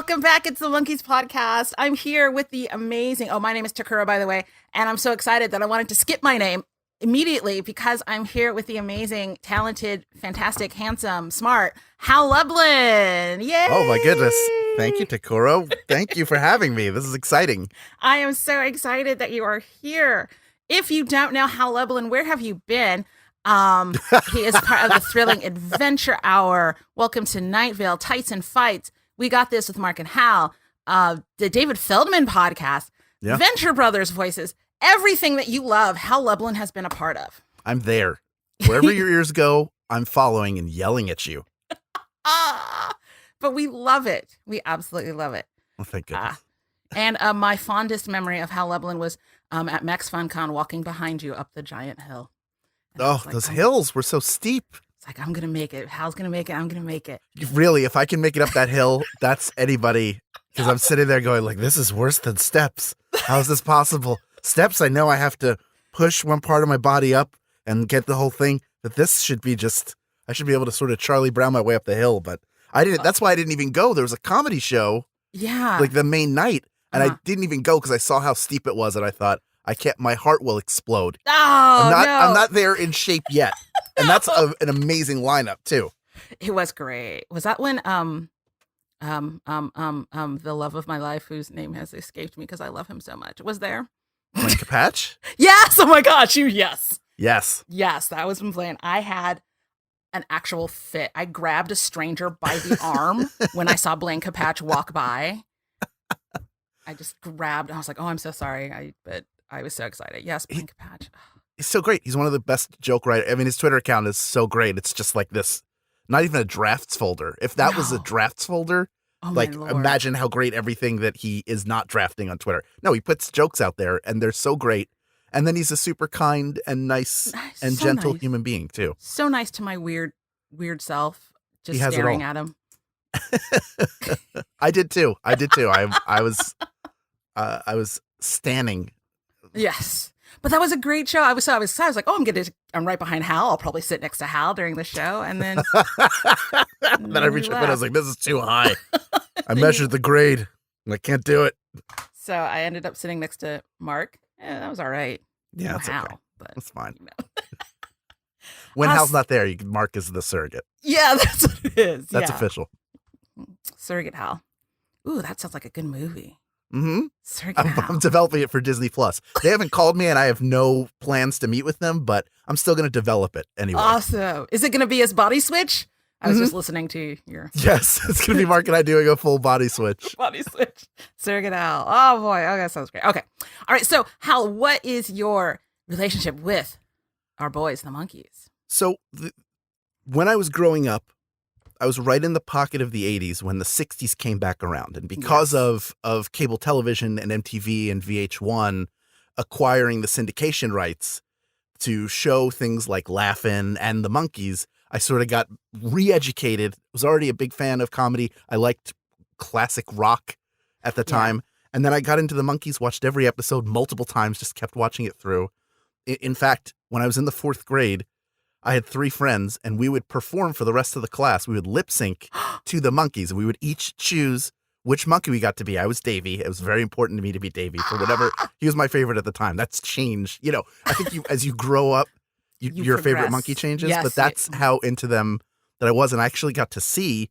Welcome back. It's the Monkees podcast. I'm here with the amazing, my name is Tekurah, by the way, and I'm so excited that I wanted to skip my name immediately because I'm here with the amazing, talented, fantastic, handsome, smart Hal Lublin. Yay! Oh my goodness. Thank you, Tekurah. Thank you for having me. This is exciting. I am so excited that you are here. If you don't know Hal Lublin, where have you been? He is part of the thrilling adventure hour. Welcome to Nightvale, Tights and Fights. We got this with Mark and Hal. The David Feldman podcast, Venture Brothers voices, everything that you love, Hal Lublin has been a part of. I'm there. Wherever your ears go, I'm following and yelling at you. But we love it. We absolutely love it. Well, thank goodness. And my fondest memory of Hal Lublin was at Max FunCon walking behind you up the giant hill. And those hills were so steep. It's like, I'm going to make it. Hal's going to make it. I'm going to make it. Really, if I can make it up that hill, that's anybody. Because I'm sitting there going like, this is worse than steps. How is this possible? Steps, I know I have to push one part of my body up and get the whole thing. But this should be I should be able to sort of Charlie Brown my way up the hill. But I didn't. That's why I didn't even go. There was a comedy show. Yeah. Like the main night. And I didn't even go because I saw how steep it was. And I thought, my heart will explode. Oh, I'm not there in shape yet. And that's an amazing lineup too. It was great. Was that when the love of my life, whose name has escaped me because I love him so much, was there? Monkee Patch? Yes. Oh my gosh. Yes. Yes, that was been playing. I had an actual fit. I grabbed a stranger by the arm when I saw Blanca Patch walk by. I just grabbed. I was like, "Oh, I'm so sorry." But I was so excited. Yes, Blanca Patch. He's so great. He's one of the best joke writers. I mean, his Twitter account is so great. It's just like this, not even a drafts folder. If that was a drafts folder, imagine how great everything that he is not drafting on Twitter. No, he puts jokes out there and they're so great. And then he's a super kind and nice and so gentle human being too. So nice to my weird self, just staring at him. I did too. I was standing. Yes. But that was a great show. I was like, I'm right behind Hal. I'll probably sit next to Hal during the show. And then then I reached up and I was like, this is too high. I measured the grade and I can't do it. So I ended up sitting next to Mark. Yeah, that was all right. Yeah, that's Hal, okay. But that's fine. When Hal's not there, Mark is the surrogate. Yeah, that's what it is. That's official. Surrogate Hal. Ooh, that sounds like a good movie. Mm-hmm. Surrogate Hal. I'm developing it for Disney Plus. They haven't called me and I have no plans to meet with them, but I'm still going to develop it anyway. Awesome. Is it going to be his body switch? I was just listening to your... Yes, it's going to be Mark and I doing a full body switch. Body switch. Surrogate Hal. Oh, boy. Oh, that sounds great. Okay. All right. So, Hal, what is your relationship with our boys, the Monkees? So, when I was growing up, I was right in the pocket of the 80s when the 60s came back around. And because of cable television and MTV and VH1 acquiring the syndication rights to show things like Laugh-In and the Monkees, I sort of got re-educated. Was already a big fan of comedy. I liked classic rock at the time. And then I got into the Monkees, watched every episode multiple times, just kept watching it through. In fact, when I was in the 4th grade, I had 3 friends and we would perform for the rest of the class. We would lip sync to the Monkees and we would each choose which monkey we got to be. I was Davy. It was very important to me to be Davy for whatever. He was my favorite at the time. That's changed. You know, I think as you grow up, your favorite monkey changes, but that's how into them that I was. And I actually got to see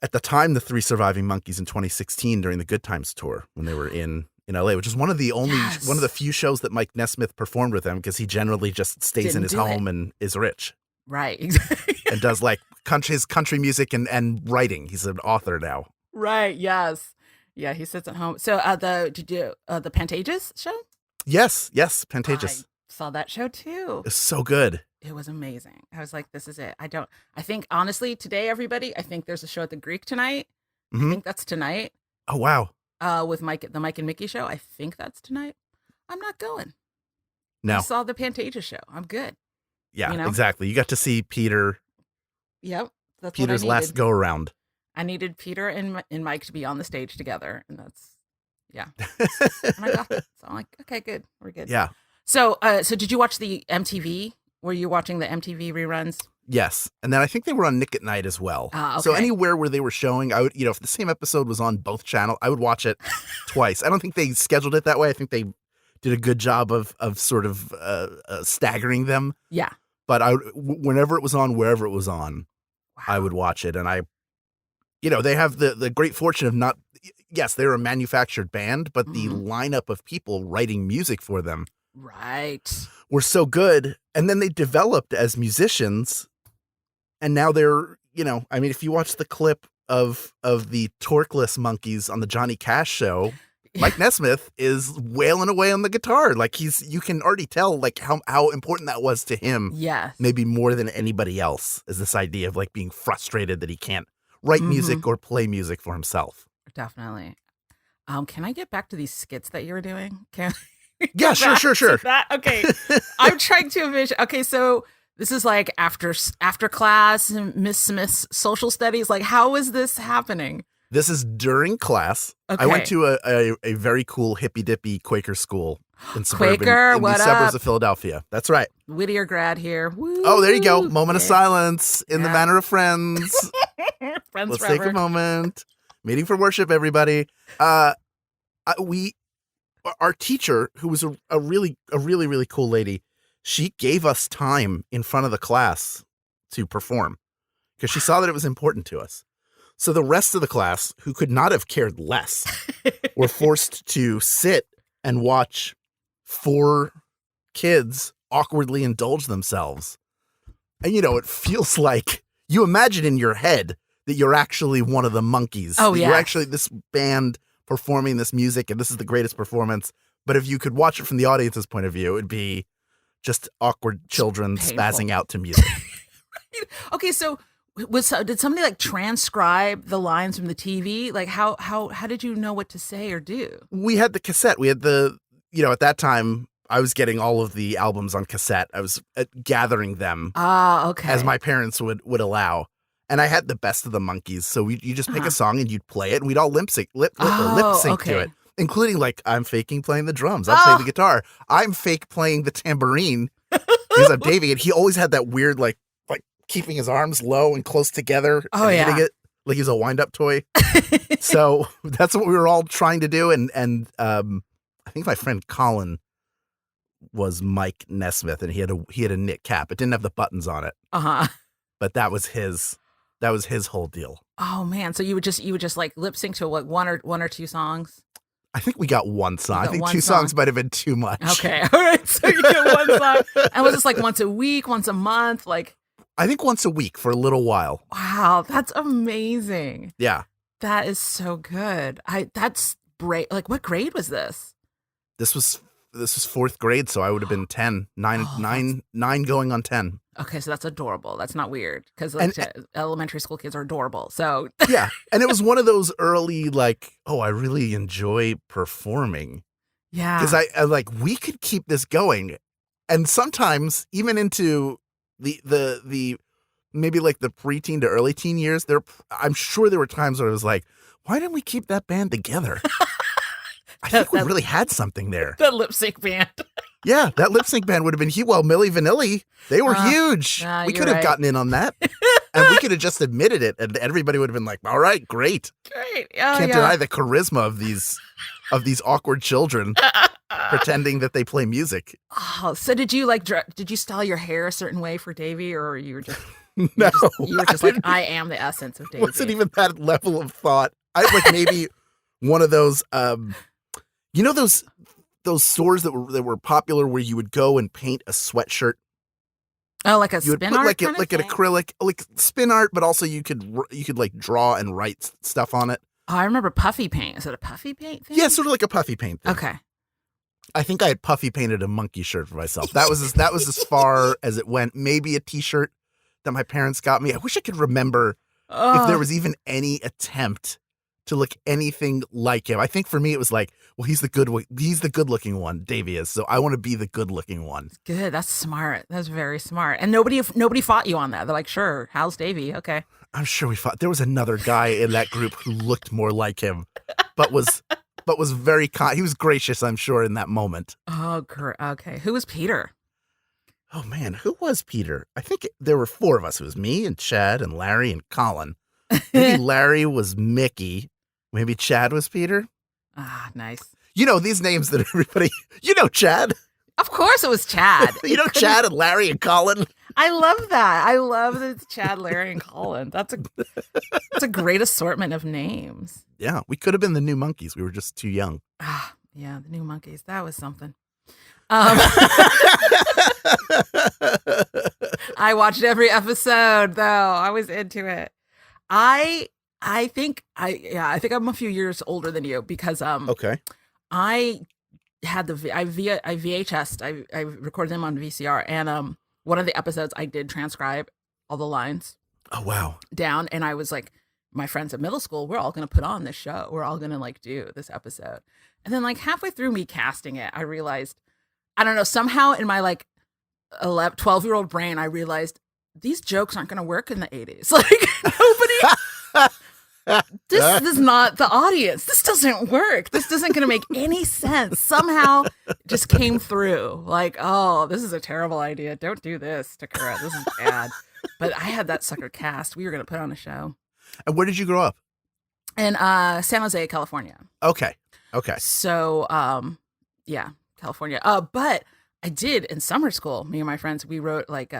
at the time the 3 surviving Monkees in 2016 during the Good Times tour when they were in LA, which is one of the few shows that Mike Nesmith performed with them because he generally just stays in his home and is rich. Right. Exactly. And does like his country music and writing. He's an author now. Right. Yes. Yeah. He sits at home. So did you the Pantages show? Yes. Pantages. I saw that show too. It's so good. It was amazing. I was like, this is it. I think honestly today, everybody, I think there's a show at the Greek tonight. Mm-hmm. I think that's tonight. Oh, wow. With the Mike and Mickey show. I think that's tonight. I'm not going. No. I saw the Pantages show. I'm good. Yeah, exactly. You got to see Peter. Yep. That's Peter's last go around. I needed Peter and Mike to be on the stage together. And that's, and I got it. So I'm like, okay, good. We're good. Yeah. So did you watch the MTV? Were you watching the MTV reruns? Yes. And then I think they were on Nick at Night as well. Okay. So anywhere where they were showing, I would, if the same episode was on both channels, I would watch it twice. I don't think they scheduled it that way. I think they did a good job of sort of staggering them. Yeah. But whenever it was on, wherever it was on, Wow. I would watch it. And they have the great fortune of not, yes, they're a manufactured band, but the lineup of people writing music for them were so good. And then they developed as musicians. And now they're, if you watch the clip of the Torkless Monkees on the Johnny Cash show, Mike Nesmith is wailing away on the guitar. Like you can already tell like how important that was to him. Yes. Maybe more than anybody else, is this idea of like being frustrated that he can't write music or play music for himself. Definitely. Can I get back to these skits that you were doing? Yeah, sure. That? Okay. I'm trying to envision. Okay, so this is like after class and Miss Smith's social studies. Like, how is this happening? This is during class. Okay. I went to a very cool hippy dippy Quaker school in the suburbs of Philadelphia. That's right. Whittier grad here. Woo. Oh, there you go. Moment of silence in the manner of friends. Friends Let's forever. take a moment. Meeting for worship, everybody. Our teacher, who was a really cool lady, she gave us time in front of the class to perform because she saw that it was important to us. So the rest of the class, who could not have cared less, were forced to sit and watch 4 kids awkwardly indulge themselves. And, it feels like you imagine in your head that you're actually one of the Monkees. Oh, yeah. You're actually this band performing this music, and this is the greatest performance. But if you could watch it from the audience's point of view, it'd be just awkward children spazzing out to music. Okay, so did somebody like transcribe the lines from the TV? Like how did you know what to say or do? We had the cassette. We had at that time, I was getting all of the albums on cassette. I was gathering them. Okay. As my parents would allow. And I had the best of the Monkees. So you just pick a song and you'd play it, and we'd all lip sync to it, including like I'm faking playing the drums. I'm playing the guitar. I'm fake playing the tambourine because I'm Davey. And he always had that weird like keeping his arms low and close together. Oh, yeah. Hitting it like he's a wind-up toy. So that's what we were all trying to do. And I think my friend Colin was Mike Nesmith, and he had a knit cap. It didn't have the buttons on it. But that was his whole deal. Oh man! So you would just like lip sync to what one or two songs? I think we got one song. I think 2 songs might have been too much. Okay, all right. So you get one song, and was this like once a week, once a month, like? I think once a week for a little while. Wow, that's amazing. Yeah, that is so good. That's great. Like, what grade was this? This was 4th grade, so I would have been 10, 9 going on 10. Okay, so that's adorable. That's not weird because elementary school kids are adorable. So yeah, and it was one of those early like, oh, I really enjoy performing. Yeah, because I like we could keep this going, and sometimes even into the maybe like the preteen to early teen years. I'm sure there were times where I was like, why didn't we keep that band together? I think we really had something there. The lip sync band. Yeah, that lip sync band would have been huge. Well, Milli Vanilli, they were huge. We could have gotten in on that. And we could have just admitted it, and everybody would have been like, all right, great. Great. Can't deny the charisma of these awkward children pretending that they play music. Oh, so did you style your hair a certain way for Davey, or you were just no, you were just like, I am the essence of Davey? Wasn't even that level of thought. I like maybe one of those those stores that were popular where you would go and paint a sweatshirt. Oh, like a you would spin put art like kind like of an acrylic, like spin art, but also you could like draw and write stuff on it. Oh, I remember puffy paint. Is it a puffy paint thing? Yeah, sort of like a puffy paint thing. Okay. I think I had puffy painted a monkey shirt for myself. That was as far as it went. Maybe a T-shirt that my parents got me. I wish I could remember if there was even any attempt to look anything like him. I think for me it was like, well, he's the good looking one, Davey is. So I want to be the good looking one. Good. That's smart. That's very smart. And nobody fought you on that. They're like, sure, Hal's Davey. Okay. I'm sure we fought. There was another guy in that group who looked more like him, but was very he was gracious, I'm sure, in that moment. Oh, okay. Who was Peter? Oh man, who was Peter? I think there were 4 of us. It was me and Chad and Larry and Colin. Maybe Larry was Mickey. Maybe Chad was Peter. Ah, nice. You know, these names that everybody, you know, Chad. Of course it was Chad. You know, Chad and Larry and Colin. I love that. I love that it's Chad, Larry, and Colin. That's a great assortment of names. Yeah, we could have been the new Monkees. We were just too young. Ah, yeah, the new Monkees. That was something. I watched every episode, though. I was into it. I think I'm a few years older than you because Okay. I had I VHS'd. I recorded them on VCR, and one of the episodes I did transcribe all the lines. Oh wow. Down, and I was like, my friends at middle school, we're all going to put on this show. We're all going to like do this episode. And then like halfway through me casting it, I realized, I don't know, somehow in my like 12-year-old brain, I realized these jokes aren't going to work in the 80s. Like nobody, this is not the audience. This doesn't work. This isn't going to make any sense. Somehow it just came through like, oh, this is a terrible idea. Don't do this, Tekurah. This is bad. But I had that sucker cast. We were going to put on a show. And where did you grow up? In San Jose, California. Okay. So, yeah, California. But I did in summer school. Me and my friends, we wrote like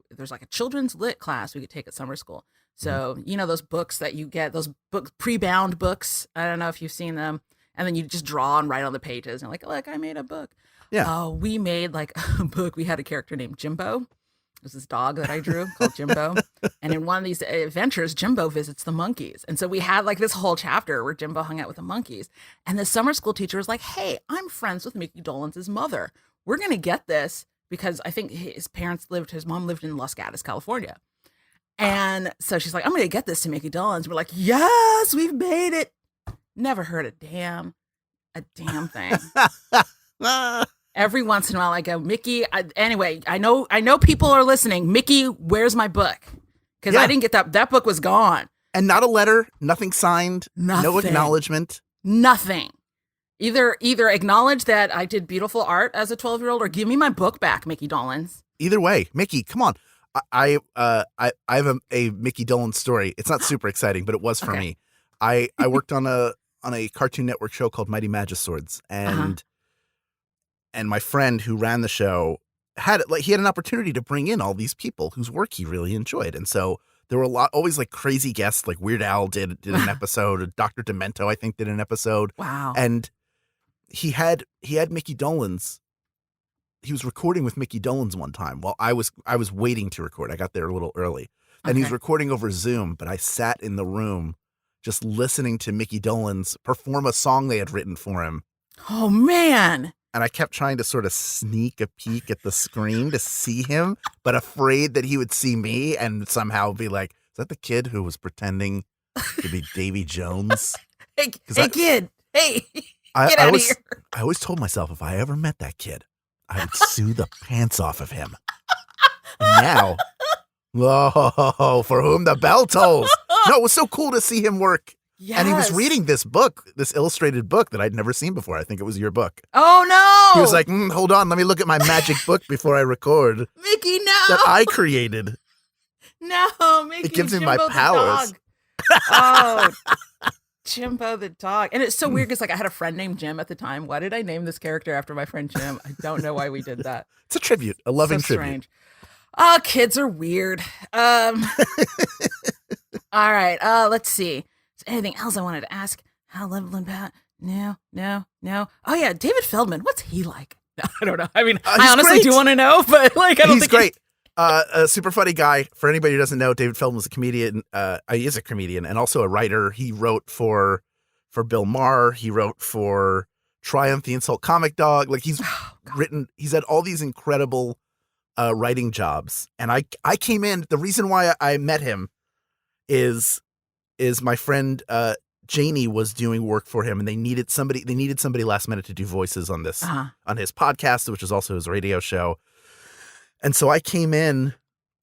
there's like a children's lit class we could take at summer school. So you know those books that you get, those pre-bound books. I don't know if you've seen them. And then you just draw and write on the pages and like, look, I made a book. Yeah. We made like a book. We had a character named Jimbo. It was this dog that I drew called Jimbo. And in one of these adventures, Jimbo visits the monkeys. And so we had like this whole chapter where Jimbo hung out with the monkeys. And the summer school teacher was like, hey, I'm friends with Mickey Dolenz' mother. We're going to get this because I think his mom lived in Los Gatos, California. And so she's like, I'm going to get this to Mickey Dolenz. We're like, yes, we've made it. Never heard a damn thing. Every once in a while, I go, Mickey. Anyway, I know people are listening. Mickey, where's my book? Because I didn't get that. That book was gone. And not a letter, nothing signed, no acknowledgement. Nothing. Either acknowledge that I did beautiful art as a 12-year-old or give me my book back, Mickey Dolenz. Either way, Mickey, come on. I have a Mickey Dolenz story. It's not super exciting, but it was for me. I worked on a Cartoon Network show called Mighty Magiswords, and my friend who ran the show he had an opportunity to bring in all these people whose work he really enjoyed, and so there were always like crazy guests, like Weird Al did an episode, Dr. Demento I think did an episode. Wow. And he had Mickey Dolenz. He was recording with Mickey Dolenz one time while I was waiting to record. I got there a little early, and he was recording over Zoom, but I sat in the room just listening to Mickey Dolenz perform a song they had written for him. Oh man. And I kept trying to sort of sneak a peek at the screen to see him, but afraid that he would see me and somehow be like, is that the kid who was pretending to be Davy Jones? Hey, kid. Hey, get out of here. I always told myself if I ever met that kid, I would sue the pants off of him. And now, for whom the bell tolls. No, it was so cool to see him work. Yes. And he was reading this book, this illustrated book that I'd never seen before. I think it was your book. Oh, no. He was like, hold on, let me look at my magic book before I record. Mickey, no. That I created. No, Mickey. It gives me Jimbo my powers. Oh, Jimbo the dog. And it's so weird because like I had a friend named Jim at the time. Why did I name this character after my friend Jim? I don't know why we did that. It's a tribute, a loving tribute. Strange. Oh, kids are weird. All right. Let's see. Is there anything else I wanted to ask Hal Lublin about? No. Oh yeah, David Feldman. What's he like? No, I don't know. I mean, I honestly do want to know, but like, I don't think he's great. A super funny guy. For anybody who doesn't know, David Feldman was a comedian. He is a comedian and also a writer. He wrote for Bill Maher. He wrote for Triumph, the Insult Comic Dog. Like he's he's had all these incredible writing jobs. And I came in. The reason why I met him is my friend Janie was doing work for him, and they needed somebody last minute to do voices on this on his podcast, which is also his radio show. And so I came in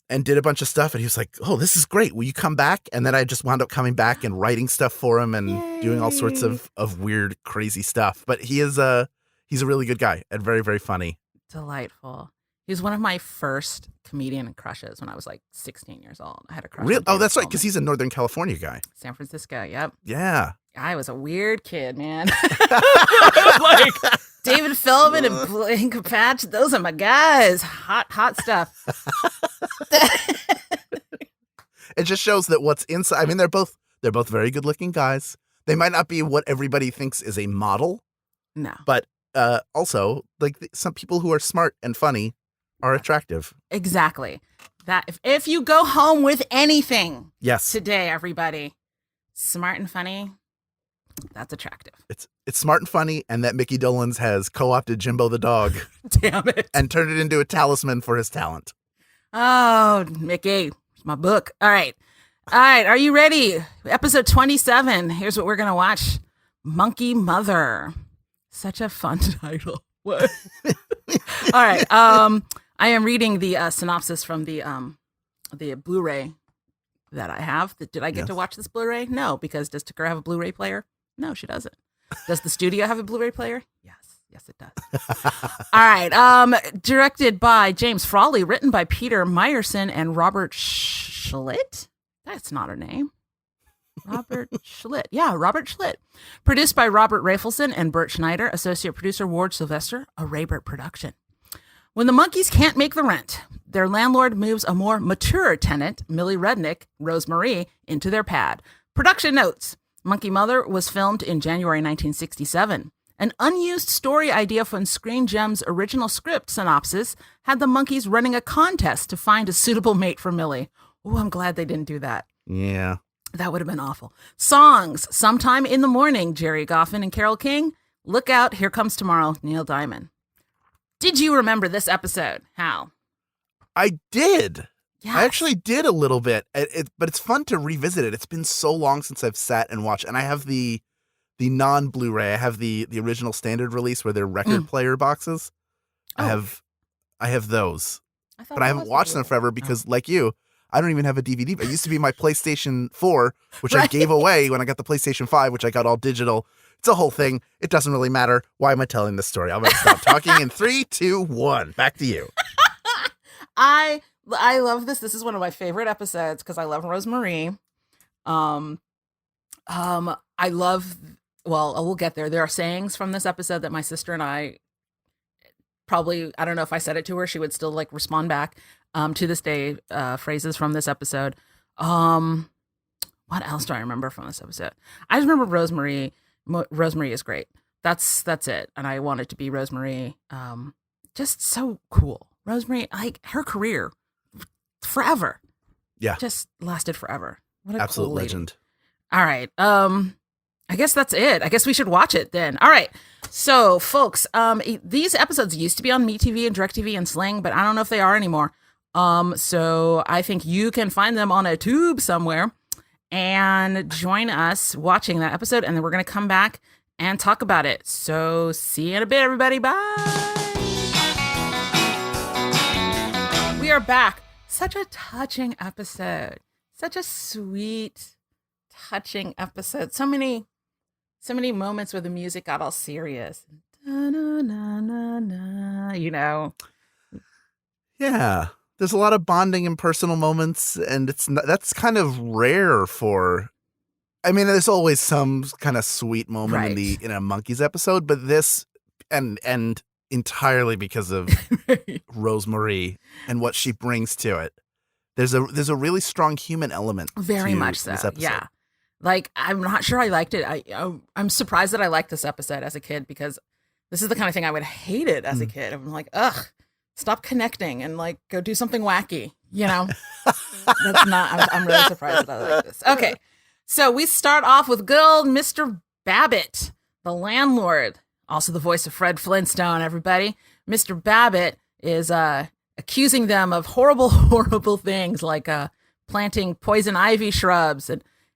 and did a bunch of stuff, and he was like, "Oh, this is great. Will you come back?" And then I just wound up coming back and writing stuff for him and doing all sorts of weird, crazy stuff. But he's a really good guy and very, very funny. Delightful. He was one of my first comedian crushes when I was like 16 years old. I had a crush. Really? On Oh, David that's right, Philbin. because he's a Northern California guy. San Francisco. Yep. Yeah. I was a weird kid, man. Like David Philbin and Blink Patch. Those are my guys. Hot stuff. It just shows that what's inside. I mean, they're both very good looking guys. They might not be what everybody thinks is a model, No. but also like some people who are smart and funny are attractive. Exactly. That if you go home with anything Yes. today, everybody, smart and funny, that's attractive. It's smart and funny, and that Mickey Dolenz has co-opted Jimbo the dog Damn it. and turned it into a talisman for his talent. Oh, Mickey, it's my book. All right. Are you ready? Episode 27. Here's what we're going to watch. Monkee Mother. Such a fun title. What? All right. I am reading the synopsis from the Blu-ray that I have. Did I get to watch this Blu-ray? No, because does Tekurah have a Blu-ray player? No, she doesn't. Does the studio have a Blu-ray player? Yes, it does. All right. Directed by James Frawley, written by Peter Meyerson and Robert Schlitt. That's not her name. Robert Schlitt. Yeah, Robert Schlitt. Produced by Robert Rafelson and Bert Schneider. Associate producer Ward Sylvester. A Raybert production. When the Monkees can't make the rent, their landlord moves a more mature tenant, Millie Rednick, Rosemarie, into their pad. Production notes. Monkee Mother was filmed in January 1967. An unused story idea from Screen Gem's original script synopsis had the Monkees running a contest to find a suitable mate for Millie. Oh, I'm glad they didn't do that. Yeah. That would have been awful. Songs. Sometime in the Morning, Jerry Goffin and Carole King. Look Out, Here Comes Tomorrow, Neil Diamond. Did you remember this episode, Hal? I did. Yes. I actually did a little bit, but it's fun to revisit it. It's been so long since I've sat and watched, and I have the non-Blu-ray. I have the original standard release where they're record player boxes. Oh. I have those, but I haven't watched them forever because, like you, I don't even have a DVD. It used to be my PlayStation 4, which I gave away when I got the PlayStation 5, which I got all digital. It's a whole thing. It doesn't really matter. Why am I telling this story? I'm going to stop talking in 3, 2, 1. Back to you. I love this. This is one of my favorite episodes because I love Rosemarie. I love, well, we'll get there. There are sayings from this episode that my sister and I probably, I don't know if I said it to her, she would still like respond back to this day, phrases from this episode. What else do I remember from this episode? I just remember Rosemarie. Rosemarie is great. That's it. And I want it to be Rosemarie. Just so cool. Rosemarie, like her career forever. Yeah. Just lasted forever. What a absolute cool lady. legend. All right. I guess that's it. I guess we should watch it then. All right. So, folks, these episodes used to be on MeTV and DirecTV and Sling, but I don't know if they are anymore. So I think you can find them on a tube somewhere and join us watching that episode, and then we're going to come back and talk about it. So see you in a bit, everybody. Bye. We are back. Such a touching episode. Such a sweet, touching episode. So many moments where the music got all serious. Da-na-na-na-na, you know. Yeah. There's a lot of bonding and personal moments, and that's kind of rare for. I mean, there's always some kind of sweet moment in a Monkees episode, but this and entirely because of Rosemarie and what she brings to it. There's a really strong human element. Very to much so. This episode. Yeah. Like, I'm not sure I liked it. I'm surprised that I liked this episode as a kid because this is the kind of thing I would have hated as a kid. I'm like, ugh. Stop connecting and like go do something wacky, you know? That's not, I'm really surprised that I like this. Okay. So we start off with good old Mr. Babbitt, the landlord, also the voice of Fred Flintstone, everybody. Mr. Babbitt is accusing them of horrible, horrible things like planting poison ivy shrubs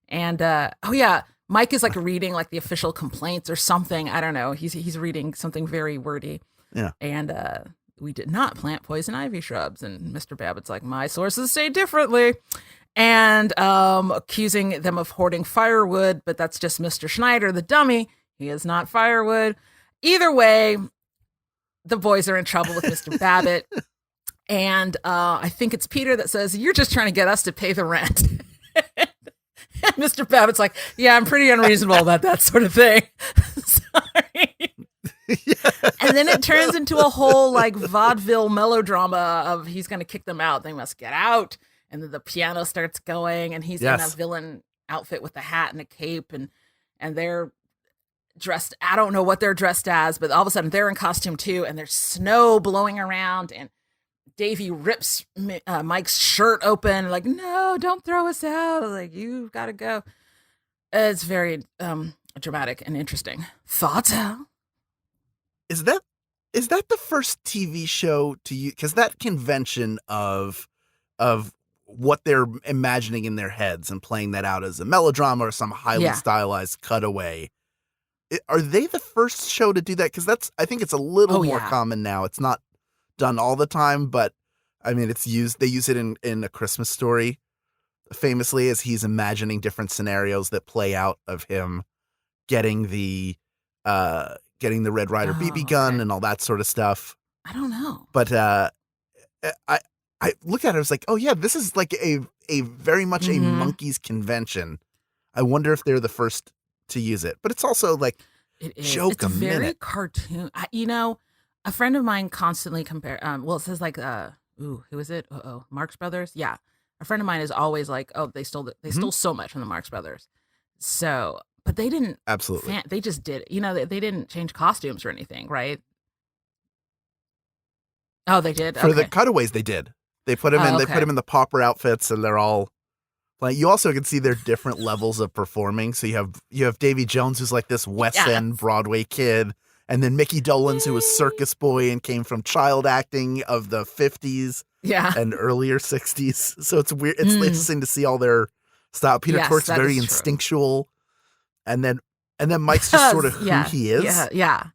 and oh yeah, Mike is like reading like the official complaints or something. I don't know. He's reading something very wordy. Yeah. And we did not plant poison ivy shrubs. And Mr. Babbitt's like, my sources say differently. And accusing them of hoarding firewood, but that's just Mr. Schneider, the dummy. He is not firewood. Either way, the boys are in trouble with Mr. Babbitt. And I think it's Peter that says, "You're just trying to get us to pay the rent." And Mr. Babbitt's like, "Yeah, I'm pretty unreasonable about that sort of thing." Sorry. And then it turns into a whole like vaudeville melodrama of he's going to kick them out. They must get out. And then the piano starts going, and he's in a villain outfit with a hat and a cape, and they're dressed. I don't know what they're dressed as, but all of a sudden they're in costume too, and there's snow blowing around, and Davey rips Mike's shirt open, like, "No, don't throw us out. Like, you've got to go." It's very dramatic and interesting. Thoughts, Hal? Is that the first TV show to use? Because that convention of what they're imagining in their heads and playing that out as a melodrama or some highly stylized cutaway. Are they the first show to do that? Because I think it's a little more common now. It's not done all the time, but I mean, it's used. They use it in A Christmas Story, famously, as he's imagining different scenarios that play out of him getting the Red Ryder BB gun and all that sort of stuff. I don't know, but I looked at it. I was like, oh yeah, this is like a very much a Monkees convention. I wonder if they're the first to use it, but it's also like joke it's a very minute. Cartoon. A friend of mine constantly compare. Well, it says like, who is it? Marx Brothers. Yeah, a friend of mine is always like, oh, they stole so much from the Marx Brothers. So, but they didn't absolutely. They just did. They didn't change costumes or anything, right? Oh, they did for the cutaways. They did. They put him in. They put him in the pauper outfits, and they're all like. You also can see their different levels of performing. So you have Davy Jones, who's like this West End Broadway kid, and then Mickey Dolenz, who was circus boy and came from child acting of the 50s and earlier 60s. So it's weird. It's interesting to see all their style. Peter Tork's very instinctual, and then Mike's just sort of who he is. Yeah.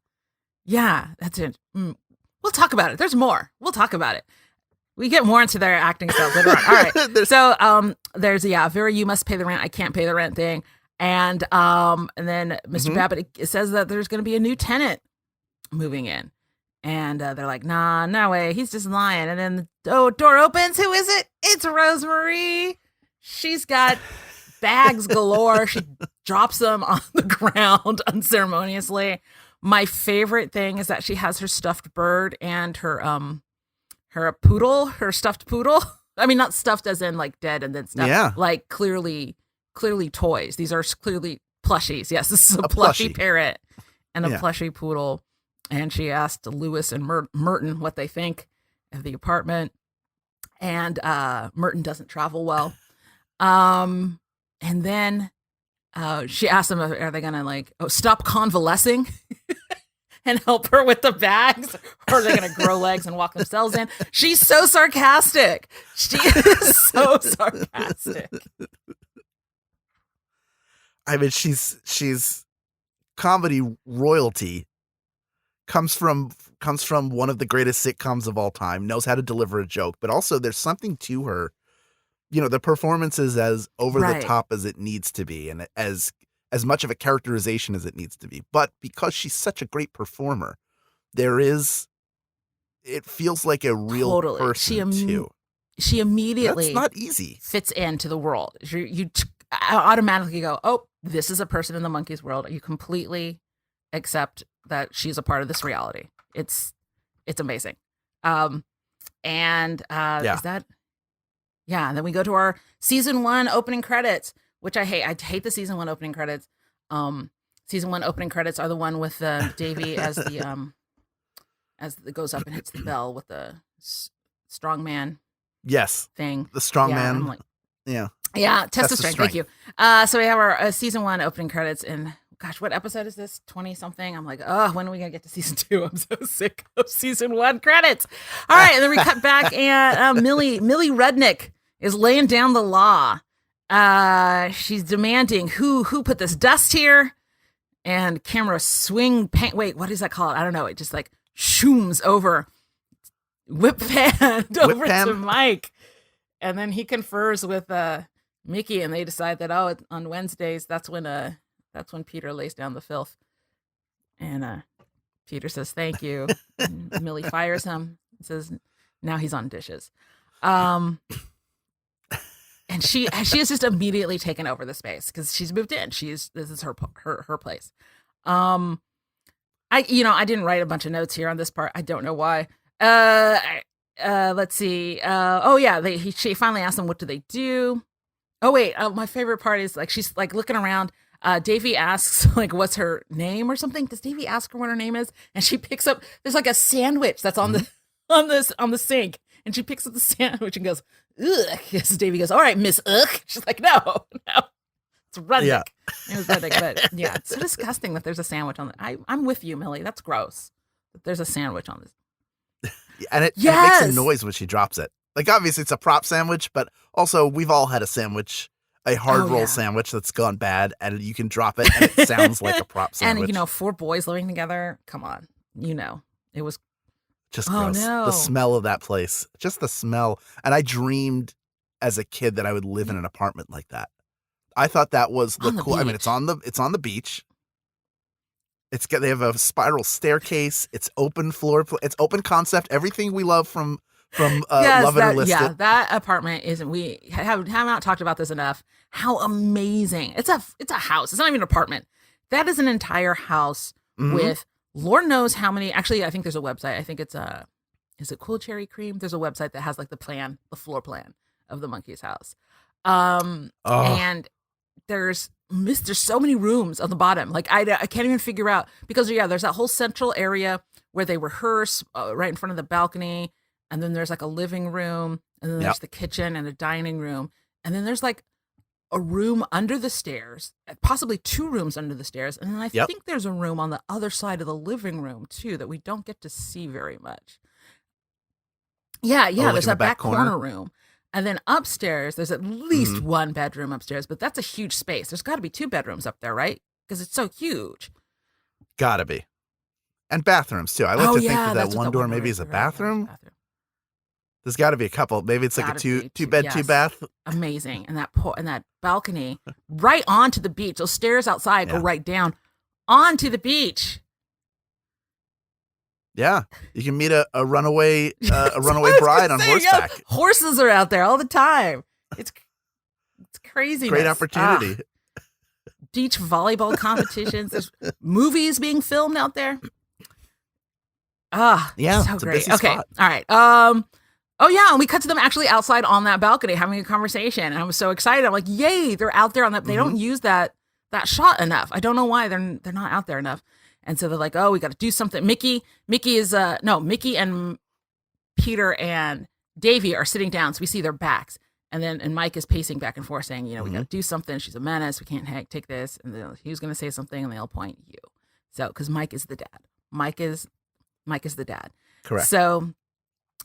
That's it. We'll talk about it. There's more. We'll talk about it. We get more into their acting stuff later on. All right. So there's a very you must pay the rent, I can't pay the rent thing. And then Mr. Babbitt says that there's going to be a new tenant moving in. And they're like, nah, no way. He's just lying. And then the door opens. Who is it? It's Rosemary. She's got bags galore. She drops them on the ground unceremoniously. My favorite thing is that she has her stuffed bird and her poodle, her stuffed poodle. I mean, not stuffed as in like dead and then stuffed. Yeah. Like clearly toys. These are clearly plushies. Yes, this is a plushie parrot and a plushie poodle. And she asked Lewis and Merton what they think of the apartment. And Merton doesn't travel well. And then she asked them, are they going to stop convalescing and help her with the bags? Or are they going to grow legs and walk themselves in? She's so sarcastic. She is so sarcastic. I mean, she's comedy royalty. Comes from one of the greatest sitcoms of all time, knows how to deliver a joke, but also there's something to her. The performance is as over the top as it needs to be and as much of a characterization as it needs to be. But because she's such a great performer, it feels like a real person too. She immediately That's not easy. Fits into the world. You automatically go, oh, this is a person in the Monkees world. You completely accept that she's a part of this reality. It's amazing. Is that? Yeah. And then we go to our season 1 opening credits, which I hate. I hate the season 1 opening credits. Season 1 opening credits are the one with Davey as the as it goes up and hits the bell with the strong man. Yes. Thing. The strong man. Yeah. Test of strength. Thank you. So we have our season 1 opening credits, and gosh, what episode is this? 20 something. I'm like, oh, when are we gonna get to season 2? I'm so sick of season 1 credits. All right, and then we cut back, and Millie Rudnick is laying down the law. She's demanding who put this dust here, and camera swing paint. Wait, what is that called? I don't know. It just like shooms over, whip pan over to Mike, and then he confers with Mickey, and they decide that on Wednesdays that's when Peter lays down the filth. And Peter says, thank you. And Millie fires him and says, Now he's on dishes. And she has just immediately taken over the space because she's moved in. This is her place. I didn't write a bunch of notes here on this part. I don't know why. Let's see. She finally asked them, what do they do? Oh wait, my favorite part is like she's like looking around. Davy asks like, what's her name or something? Does Davy ask her what her name is? And she picks up. There's like a sandwich that's on the on the sink, and she picks up the sandwich and goes, ugh. Davy goes, all right, Miss Ugh. She's like, no. It's Rudnick. Yeah. It was Rudnick, but yeah, it's so disgusting that there's a sandwich on the. I'm with you, Millie. That's gross. That there's a sandwich on this. And it makes a noise when she drops it. Like, obviously, it's a prop sandwich, but also we've all had a sandwich, a hard roll sandwich that's gone bad, and you can drop it, and it sounds like a prop sandwich. And, 4 boys living together. Come on. It was just gross. No. The smell of that place. Just the smell. And I dreamed as a kid that I would live in an apartment like that. I thought that was the cool. I mean, it's on the beach. They have a spiral staircase. It's open floor. It's open concept. Everything we love from Love It or List It. Yeah, that apartment isn't. We have not talked about this enough. How amazing! It's a house. It's not even an apartment. That is an entire house with Lord knows how many. Actually, I think there's a website. I think it's is it Cool Cherry Cream? There's a website that has like the floor plan of the Monkees house. And there's so many rooms on the bottom. Like I can't even figure out because there's that whole central area where they rehearse right in front of the balcony. And then there's like a living room, and then there's the kitchen and a dining room. And then there's like a room under the stairs, possibly 2 rooms under the stairs. And then I think there's a room on the other side of the living room too, that we don't get to see very much. Yeah. There's that back corner room. And then upstairs, there's at least 1 bedroom upstairs, but that's a huge space. There's got to be 2 bedrooms up there, right? Because it's so huge. Gotta be. And bathrooms too. I like to think that one door maybe is a bathroom. There's got to be a couple. Maybe it's like a two bed, 2 bath. Amazing. And that balcony right onto the beach. Those stairs outside go right down onto the beach. Yeah. You can meet a runaway bride on horseback. Yeah. Horses are out there all the time. It's crazy. Great opportunity. Beach volleyball competitions. There's movies being filmed out there. Yeah. So it's great. A busy spot. All right. And we cut to them actually outside on that balcony having a conversation. And I was so excited. I'm like, yay, they're out there on that. They don't use that shot enough. I don't know why they're not out there enough. And so they're like, oh, we got to do something. Mickey and Peter and Davy are sitting down. So we see their backs. And Mike is pacing back and forth saying, we got to do something. She's a menace. We can't take this. And then he was going to say something and they'll point you. So, because Mike is the dad. Mike is the dad. Correct. So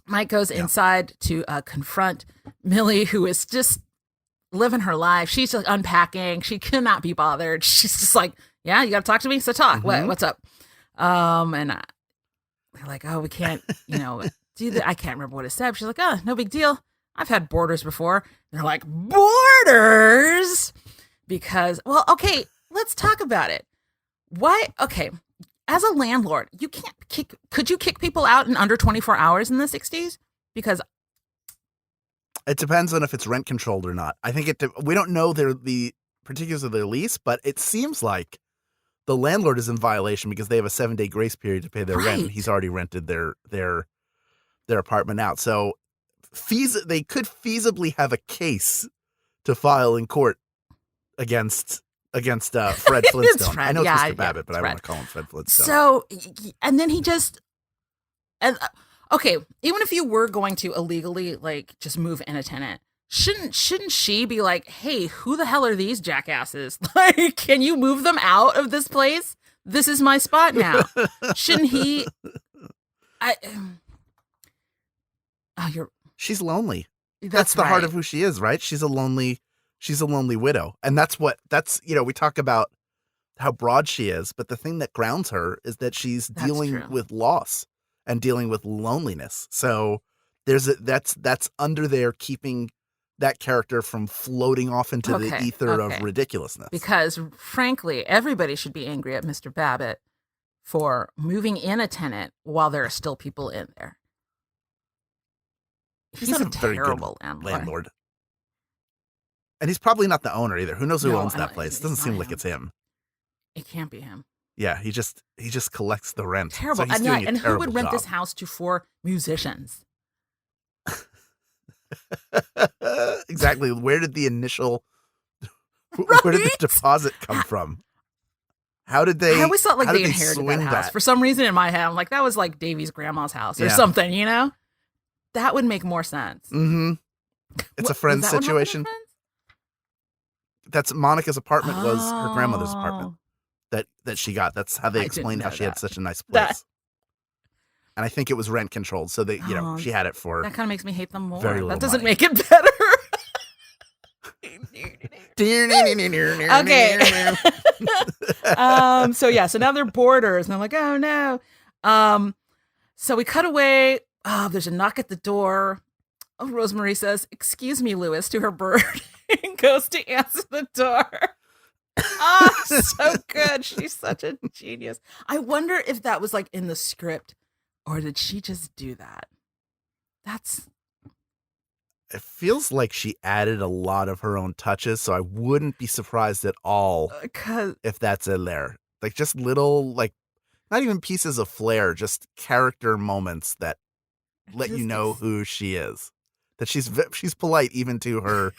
Mike goes inside to confront Millie, who is just living her life. She's like unpacking. She cannot be bothered. She's just like, yeah, you got to talk to me. So talk. What's up? And they're like, oh, we can't, do that. I can't remember what it said. She's like, oh, no big deal. I've had boarders before. And they're like, boarders? Because, well, okay, let's talk about it. Why? Okay. As a landlord, you can't could you kick people out in under 24 hours in the 60s? Because it depends on if it's rent controlled or not. I think we don't know the particulars of their lease, but it seems like the landlord is in violation because they have a 7-day grace period to pay their rent. And he's already rented their apartment out. So they could feasibly have a case to file in court against Fred Flintstone. Fred. I know it's Mr. Babbitt, but I want to call him Fred Flintstone. So, and then he just, okay, even if you were going to illegally, like, just move in a tenant, shouldn't she be like, hey, who the hell are these jackasses? Like, can you move them out of this place? This is my spot now. Shouldn't he? She's lonely. That's the heart of who she is, right? She's a lonely widow. And we talk about how broad she is, but the thing that grounds her is that she's dealing with loss and dealing with loneliness. So that's under there keeping that character from floating off into the ether of ridiculousness. Because frankly, everybody should be angry at Mr. Babbitt for moving in a tenant while there are still people in there. He's He's not a a very good terrible landlord. And he's probably not the owner either. Who knows who No, owns I that don't- place? It it's doesn't not seem like him. it's him. It can't be him. Yeah, he just collects the rent. Terrible. So he's And, doing a and who terrible would rent job. this house to 4 musicians? Exactly. Where did the initial where did the Right? deposit come from? How did I they always thought like how they did they inherited swing that house. that? For some reason in my head, I'm like, that was like Davy's grandma's house or Yeah. something, you know? That would make more sense. Mm-hmm. It's a friend Is that what happened in situation. Friends? That's Monica's apartment was her grandmother's apartment Oh. that she got. That's how they I didn't explained how know she had that. such a nice That- place. And I think it was rent controlled, so that Oh, she had it for That kind of makes me hate them more. very little That doesn't money. make it better. Okay. So yeah, so now they're boarders, and I'm like, oh no. So we cut away. Oh, there's a knock at the door. Oh, Rosemary says, "Excuse me, Lewis," to her bird, and goes to answer the door. Oh, so good. She's such a genius. I wonder if that was like in the script, or did she just do that? That's It feels like she added a lot of her own touches, so I wouldn't be surprised at all because if that's in there. Like just little, like not even pieces of flair, just character moments that let you know who she is. That she's polite even to her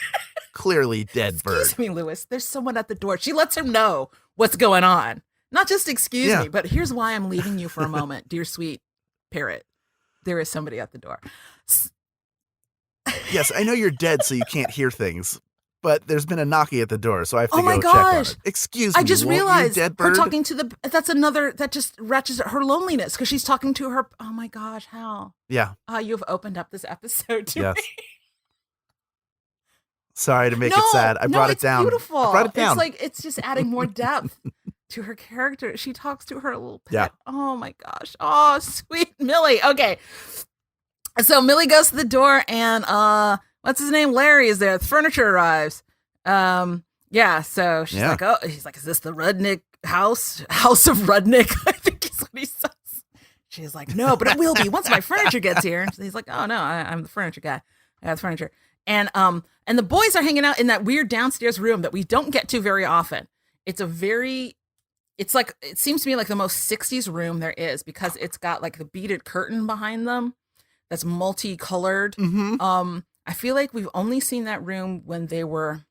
clearly dead bird. Excuse me, Lewis. There's someone at the door. She lets him know what's going on. Not just excuse Yeah. me, but here's why I'm leaving you for a moment, dear sweet parrot. There is somebody at the door. Yes, I know you're dead, so you can't hear things. But there's been a knocking at the door, so I have to Oh my go check on gosh. it. Excuse me, I just won't you, realized dead her bird? talking to the. That's another that just ratchets her loneliness because she's talking to her. Oh my gosh, Hal. Yeah, You've opened up this episode to yes. me. Sorry to make it sad. I brought it it's down. Beautiful. I brought it down. It's like it's just adding more depth to her character. She talks to her little pet. Yeah. Oh my gosh. Oh, sweet Millie. Okay. So Millie goes to the door and what's his name? Larry is there. The furniture arrives. Yeah, so she's Yeah. like, oh, he's like, is this the Rudnick house? House of Rudnick, I think is what he says. She's like, no, but it will be once my furniture gets here. And he's like, oh no, I'm the furniture guy. I have the furniture. And the boys are hanging out in that weird downstairs room that we don't get to very often. It's like, it seems to me like the most 60s room there is because it's got like the beaded curtain behind them that's multicolored. Mm-hmm. I feel like we've only seen that room when they were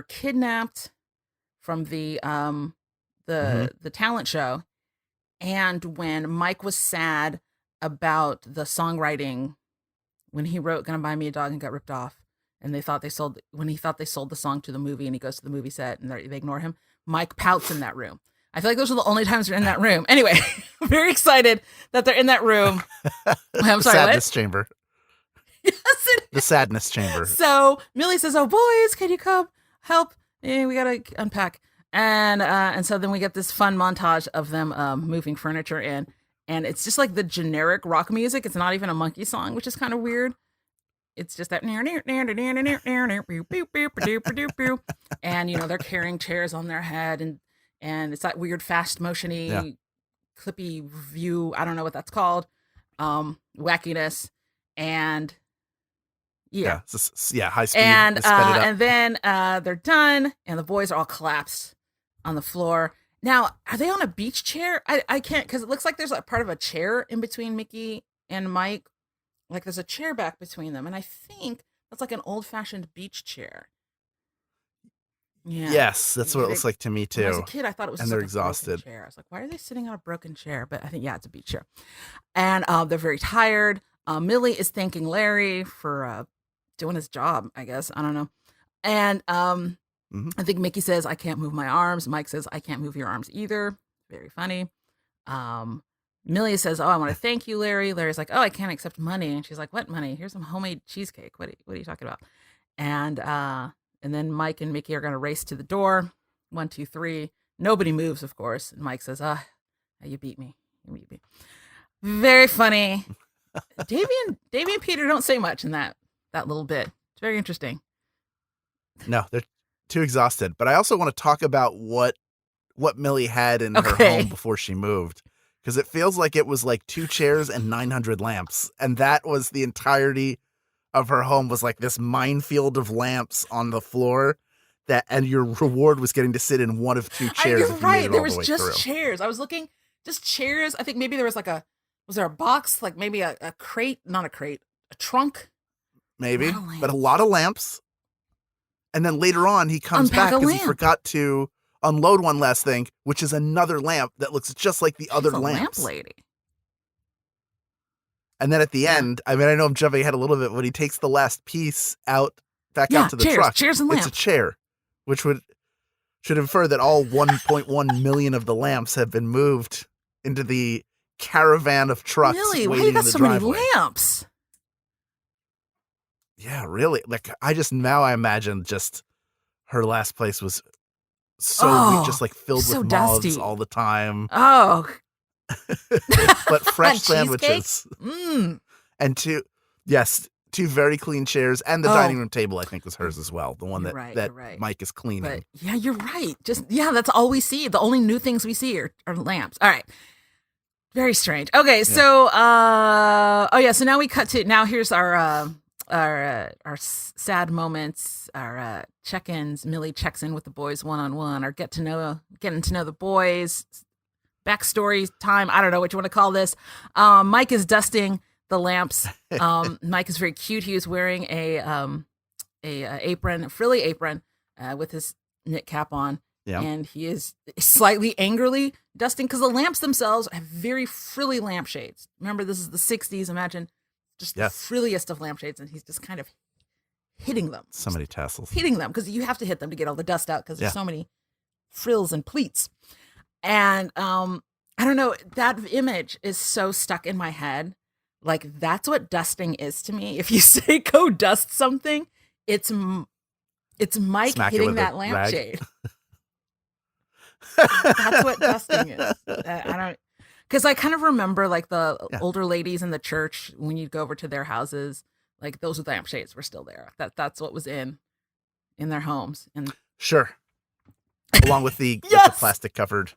kidnapped from the talent show, and when Mike was sad about the songwriting when he wrote "Gonna Buy Me a Dog" and got ripped off, and he thought they sold the song to the movie, and he goes to the movie set and they ignore him. Mike pouts in that room. I feel like those are the only times they're in that room. Anyway, very excited that they're in that room. I'm sorry, Sadness what? chamber. Yes, it The sadness chamber. So Millie says, "Oh, boys, can you come help? We gotta unpack." And so then we get this fun montage of them moving furniture in, and it's just like the generic rock music. It's not even a Monkee song, which is kind of weird. It's just that, and they're carrying chairs on their head, and it's that weird fast motiony, clippy view. I don't know what that's called, wackiness, and. Yeah. High speed. And They sped it up. and then they're done, and the boys are all collapsed on the floor. Now, are they on a beach chair? I can't, because it looks like there's like part of a chair in between Mickey and Mike. Like there's a chair back between them, and I think that's like an old-fashioned beach chair. Yeah. Yes, that's what it looks like to me too. When I was a kid, I thought it was And just they're like a broken exhausted. chair. I was like, why are they sitting on a broken chair? But I think, yeah, it's a beach chair. And they're very tired. Millie is thanking Larry for doing his job, I guess. I don't know. And I think Mickey says, "I can't move my arms." Mike says, "I can't move your arms either." Very funny. Millie says, "Oh, I want to thank you, Larry." Larry's like, "Oh, I can't accept money." And she's like, "What money? Here's some homemade cheesecake. What are you talking about?" And then Mike and Mickey are going to race to the door. 1, 2, 3. Nobody moves, of course. And Mike says, you beat me. You beat me. Very funny. Davey and Peter don't say much in that little bit. It's very interesting. No, they're too exhausted. But I also want to talk about what Millie had in her Okay. home before she moved. because it feels like it was like 2 chairs and 900 lamps. And that was the entirety of her home, was like this minefield of lamps on the floor. And your reward was getting to sit in one of 2 chairs. You're right. There was the just chairs. I was looking, just chairs. I think maybe there was like was there a box? Like maybe a crate, not a crate, a trunk? Maybe, but a lot of lamps. And then later on, he comes back because he forgot to unload one last thing, which is another lamp that looks just like the other lamps. Lamp lady. And then at the end, I mean, I know I'm jumping ahead a little bit, but he takes the last piece back out to the truck. Chairs and lamps. It's a chair, which should infer that all 1.1 million of the lamps have been moved into the caravan of trucks. Really? Why you got so driveway. many lamps? Yeah, really. Like I imagine just her last place was so just like filled with moths dusty all the time. Oh. But fresh sandwiches. And 2 very clean chairs, and the dining room table, I think, was hers as well. The one that Mike is cleaning. But yeah, you're right. That's all we see. The only new things we see are lamps. All right. Very strange. Okay, so so now we cut to here's our sad moments, our check-ins. Millie checks in with the boys one-on-one, our getting to know the boys, backstory time. I don't know what you want to call this. Mike is dusting the lamps. Mike is very cute. He is wearing a frilly apron, with his knit cap on. Yeah. And he is slightly angrily dusting because the lamps themselves have very frilly lampshades. Remember, this is the 60s. Imagine just the frilliest of lampshades, and he's just kind of hitting them. So many tassels. Hitting them, because you have to hit them to get all the dust out, because there's so many frills and pleats. And I don't know, that image is so stuck in my head. Like, that's what dusting is to me. If you say go dust something, it's Mike hitting that lampshade. That's what dusting is. I don't, because I kind of remember like the older ladies in the church, when you'd go over to their houses, like those lampshades were still there. That's what was in their homes. And sure, along with the plastic covered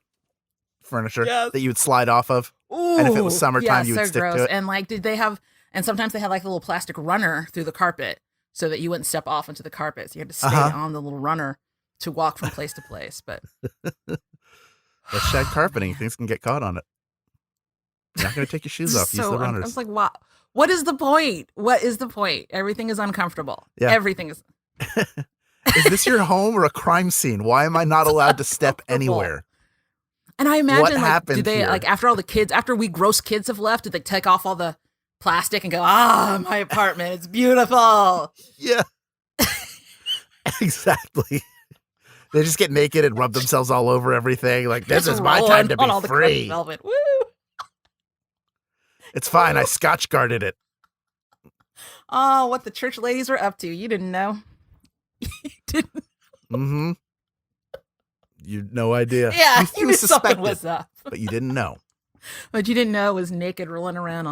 furniture that you would slide off of. Ooh, and if it was summertime, you would stick to it. And like, and sometimes they had like a little plastic runner through the carpet so that you wouldn't step off into the carpet. So you had to stay on the little runner to walk from place to place. But that's shag carpeting. Things can get caught on it. You're not going to take your shoes off. Use the runners. I was like, wow. What is the point? What is the point? Everything is uncomfortable. Yeah. Everything is. Is this your home or a crime scene? Why am I not allowed to step anywhere? And I imagine, what like, happened do they here? Like after we gross kids have left, did they take off all the plastic and go, my apartment, it's beautiful? Yeah, exactly. They just get naked and rub themselves all over everything. Like, this is my time to be free. Velvet. Woo! It's fine. I Scotch guarded it. Oh, what the church ladies were up to. You didn't know. You didn't. Mm-hmm. You had no idea. Yeah, you knew something was up. But you didn't know. What you didn't know was naked rolling around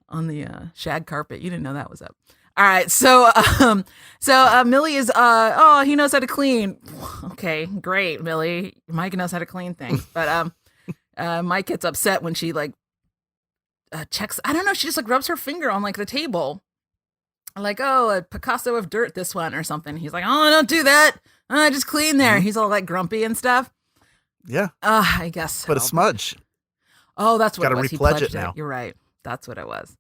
on the shag carpet. You didn't know that was up. All right, so Millie is he knows how to clean. Okay, great, Millie. Mike knows how to clean things, but Mike gets upset when she like checks. I don't know. She just like rubs her finger on like the table, like, a Picasso of dirt, this one or something. He's like, oh, don't do that. Just clean there. He's all like grumpy and stuff. Yeah. I guess. But a smudge. Oh, that's what it was. He pledged it now. You're right. That's what it was.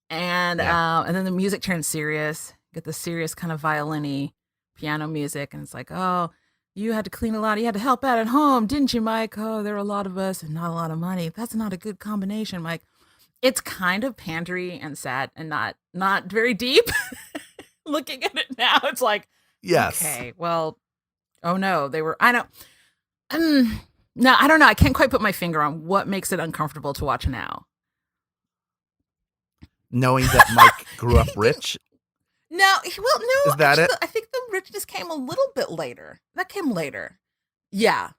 And then the music turns serious. Get the serious kind of violin-y piano music, and it's like, oh, you had to clean a lot. You had to help out at home, didn't you, Mike? Oh, there are a lot of us and not a lot of money. That's not a good combination, Mike. It's kind of pandery and sad and not very deep. Looking at it now, it's like, yes. Okay, well, oh no, they were. I don't. No, I don't know. I can't quite put my finger on what makes it uncomfortable to watch now. Knowing that Mike grew up rich? No. Is that it? I think the richness came a little bit later. That came later. Yeah.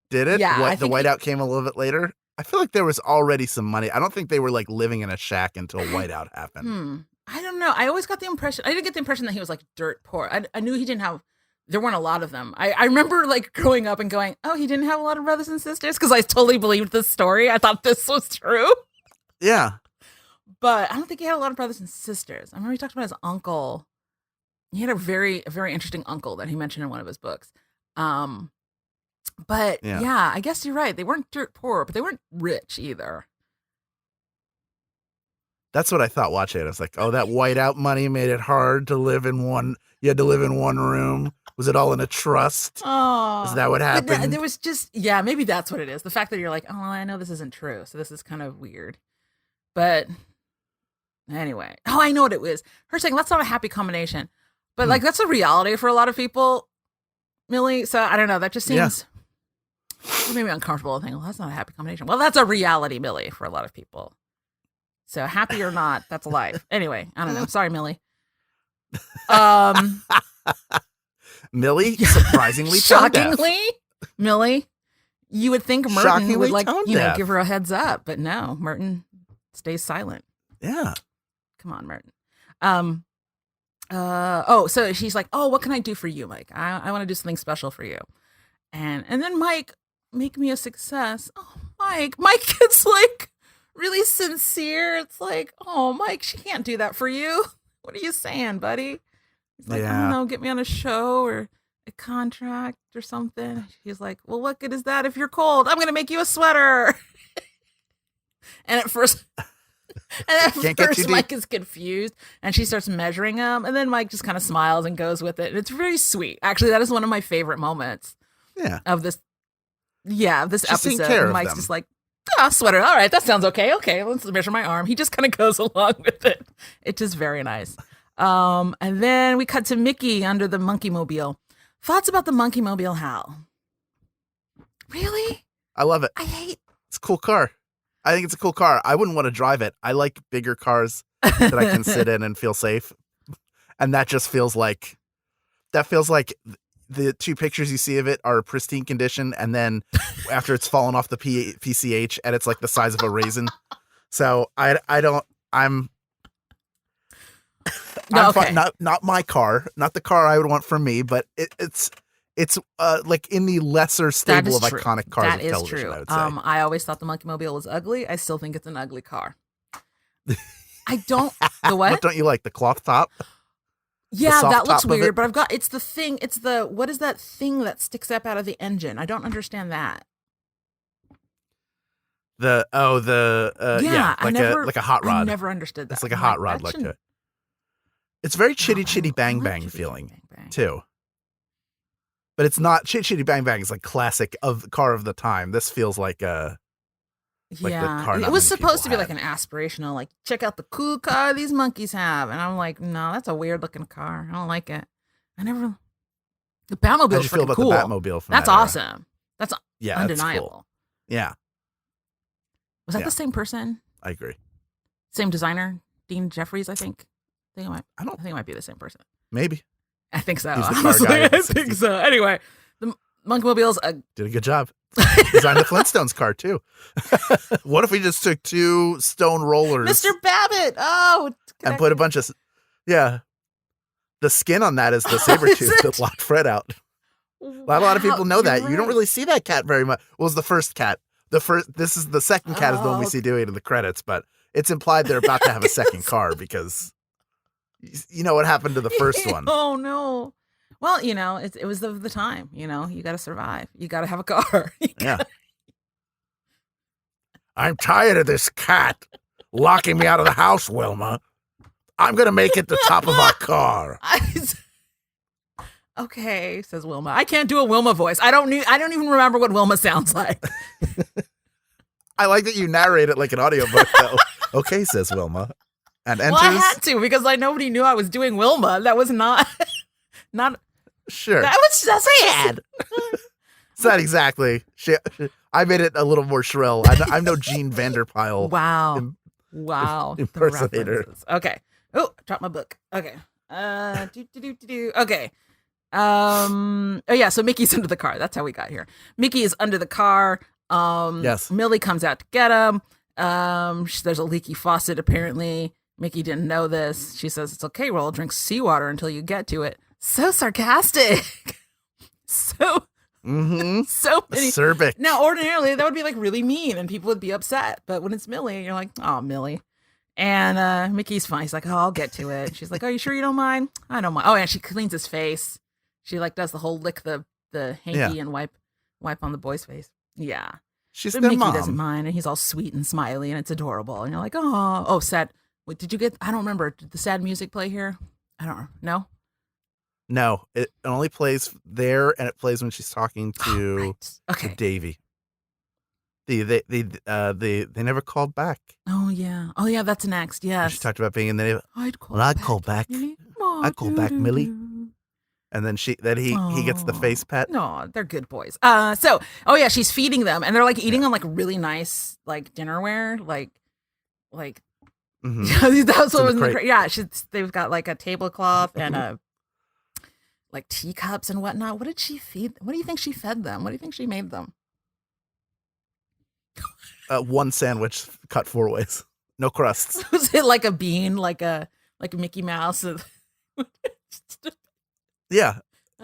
Did it? Yeah. The whiteout came a little bit later? I feel like there was already some money. I don't think they were like living in a shack until whiteout happened. I don't know. I always got the impression. I didn't get the impression that he was like dirt poor. I knew he didn't have there weren't a lot of them. I remember like growing up and going, oh, he didn't have a lot of brothers and sisters, because I totally believed this story. I thought this was true. Yeah. But I don't think he had a lot of brothers and sisters. I remember he talked about his uncle. He had a very interesting uncle that he mentioned in one of his books. But yeah, I guess you're right. They weren't dirt poor, but they weren't rich either. That's what I thought watching it. I was like, oh, that whiteout money made it hard to live in one. You had to live in one room. Was it all in a trust? Oh, is that what happened? There was just, yeah, maybe that's what it is. The fact that you're like, oh, I know this isn't true. So this is kind of weird. But anyway, oh, I know what it was. Her saying that's not a happy combination. But like, that's a reality for a lot of people, Millie. So I don't know. That just seems it made me uncomfortable. Thinking, well, that's not a happy combination. Well, that's a reality, Millie, for a lot of people. So happy or not, that's life. Anyway, I don't know. Sorry, Millie. Millie, surprisingly shockingly, Millie, you would think Merton shockingly would like, give her a heads up, but no, Merton stays silent. Yeah. Come on, Merton. So she's like, oh, what can I do for you, Mike? I want to do something special for you. And then Mike, make me a success. Oh, Mike gets like really sincere. It's like, oh, Mike, she can't do that for you. What are you saying, buddy? He's like, I don't know, get me on a show or a contract or something. He's like, well, what good is that if you're cold? I'm going to make you a sweater. And at first Mike is confused and she starts measuring him. And then Mike just kind of smiles and goes with it. And it's very sweet. Actually, that is one of my favorite moments of this. Yeah, this episode. And Mike's just like, sweater. All right, that sounds okay. Okay, let's measure my arm. He just kind of goes along with it. It's just very nice. And then we cut to Mickey under the Monkee Mobile. Thoughts about the Monkee Mobile, Hal? Really? I love it. It's a cool car. I think it's a cool car. I wouldn't want to drive it. I like bigger cars that I can sit in and feel safe. And that just feels like the two pictures you see of it are pristine condition, and then after it's fallen off the PCH and it's like the size of a raisin. So I'm fine. Not my car, not the car I would want for me, but it's like in the lesser stable of iconic cars of television. True. I would say. I always thought the Monkee Mobile was ugly. I still think it's an ugly car. I don't. The what? What don't you like? The cloth top? Yeah, that looks weird, but it's the thing, what is that thing that sticks up out of the engine? I don't understand that. Like a hot rod. I never understood that. It's like a hot rod, like that. It's very chitty bang bang feeling too. But it's not chitty bang bang. It's like classic of car of the time. This feels like the car. It was supposed to be like an aspirational, like, check out the cool car these monkeys have. And I'm like, no, that's a weird looking car. I don't like it. The Batmobile. How'd you feel about cool. the Batmobile? That's awesome. That's undeniable. Cool. Yeah. Was that the same person? I agree. Same designer, Dean Jeffries, I think. I think it might be the same person. Maybe. I think so. He's the car guy. I think so. Anyway, the Monkee Mobile's did a good job. Designed the Flintstones car too. What if we just took two stone rollers, Mr. Babbitt? Oh, and put a bunch of the skin on that is the saber tooth that locked Fred out. Wow, a lot of people know that. Right. You don't really see that cat very much. Well, it was the first cat. This is the second cat is the one we see doing it in the credits, but it's implied they're about to have a second car because you know what happened to the first one. Oh no. Well, it was the time, you got to survive. You got to have a car. Yeah. I'm tired of this cat locking me out of the house, Wilma. I'm going to make it the top of our car. Okay, says Wilma. I can't do a Wilma voice. I don't even remember what Wilma sounds like. I like that you narrate it like an audiobook, though. Okay, says Wilma. And enters. Well, I had to because nobody knew I was doing Wilma. That was not. Sure. That was just sad. It's not exactly. I made it a little more shrill. I'm no Gene Vanderpyle. Wow. Impersonator. Okay. Oh, dropped my book. Okay. Okay. Oh yeah. So Mickey's under the car. That's how we got here. Mickey is under the car. Yes. Millie comes out to get him. There's a leaky faucet apparently. Mickey didn't know this. She says, it's okay, we'll all drink seawater until you get to it. So sarcastic. So Mm-hmm. so many. Acerbic. Now, ordinarily, that would be like really mean and people would be upset. But when it's Millie, you're like, oh, Millie. And Mickey's fine. He's like, oh, I'll get to it. She's like, oh, you sure you don't mind? I don't mind. Oh, and she cleans his face. She like does the whole lick the hanky and wipe on the boy's face. Yeah. She's But their Mickey mom. doesn't mind, and he's all sweet and smiley, and it's adorable. And you're like, oh, sad. Wait, did you get? I don't remember. Did the sad music play here? I don't know. No, it only plays there, and it plays when she's talking to, Okay. to Davy. They never called back. Oh yeah. That's next. Yes. She talked about being in the. I'd call back. Millie. I'd call back Millie. And then he gets the face pet. No, they're good boys. She's feeding them, and they're like eating on like really nice like dinnerware, like. Mm-hmm. That's what was crate. yeah. They've got like a tablecloth and a like teacups and whatnot. What did she feed? What do you think she fed them? What do you think she made them? One sandwich cut 4 ways, no crusts. Was it like a bean, like a Mickey Mouse? Yeah,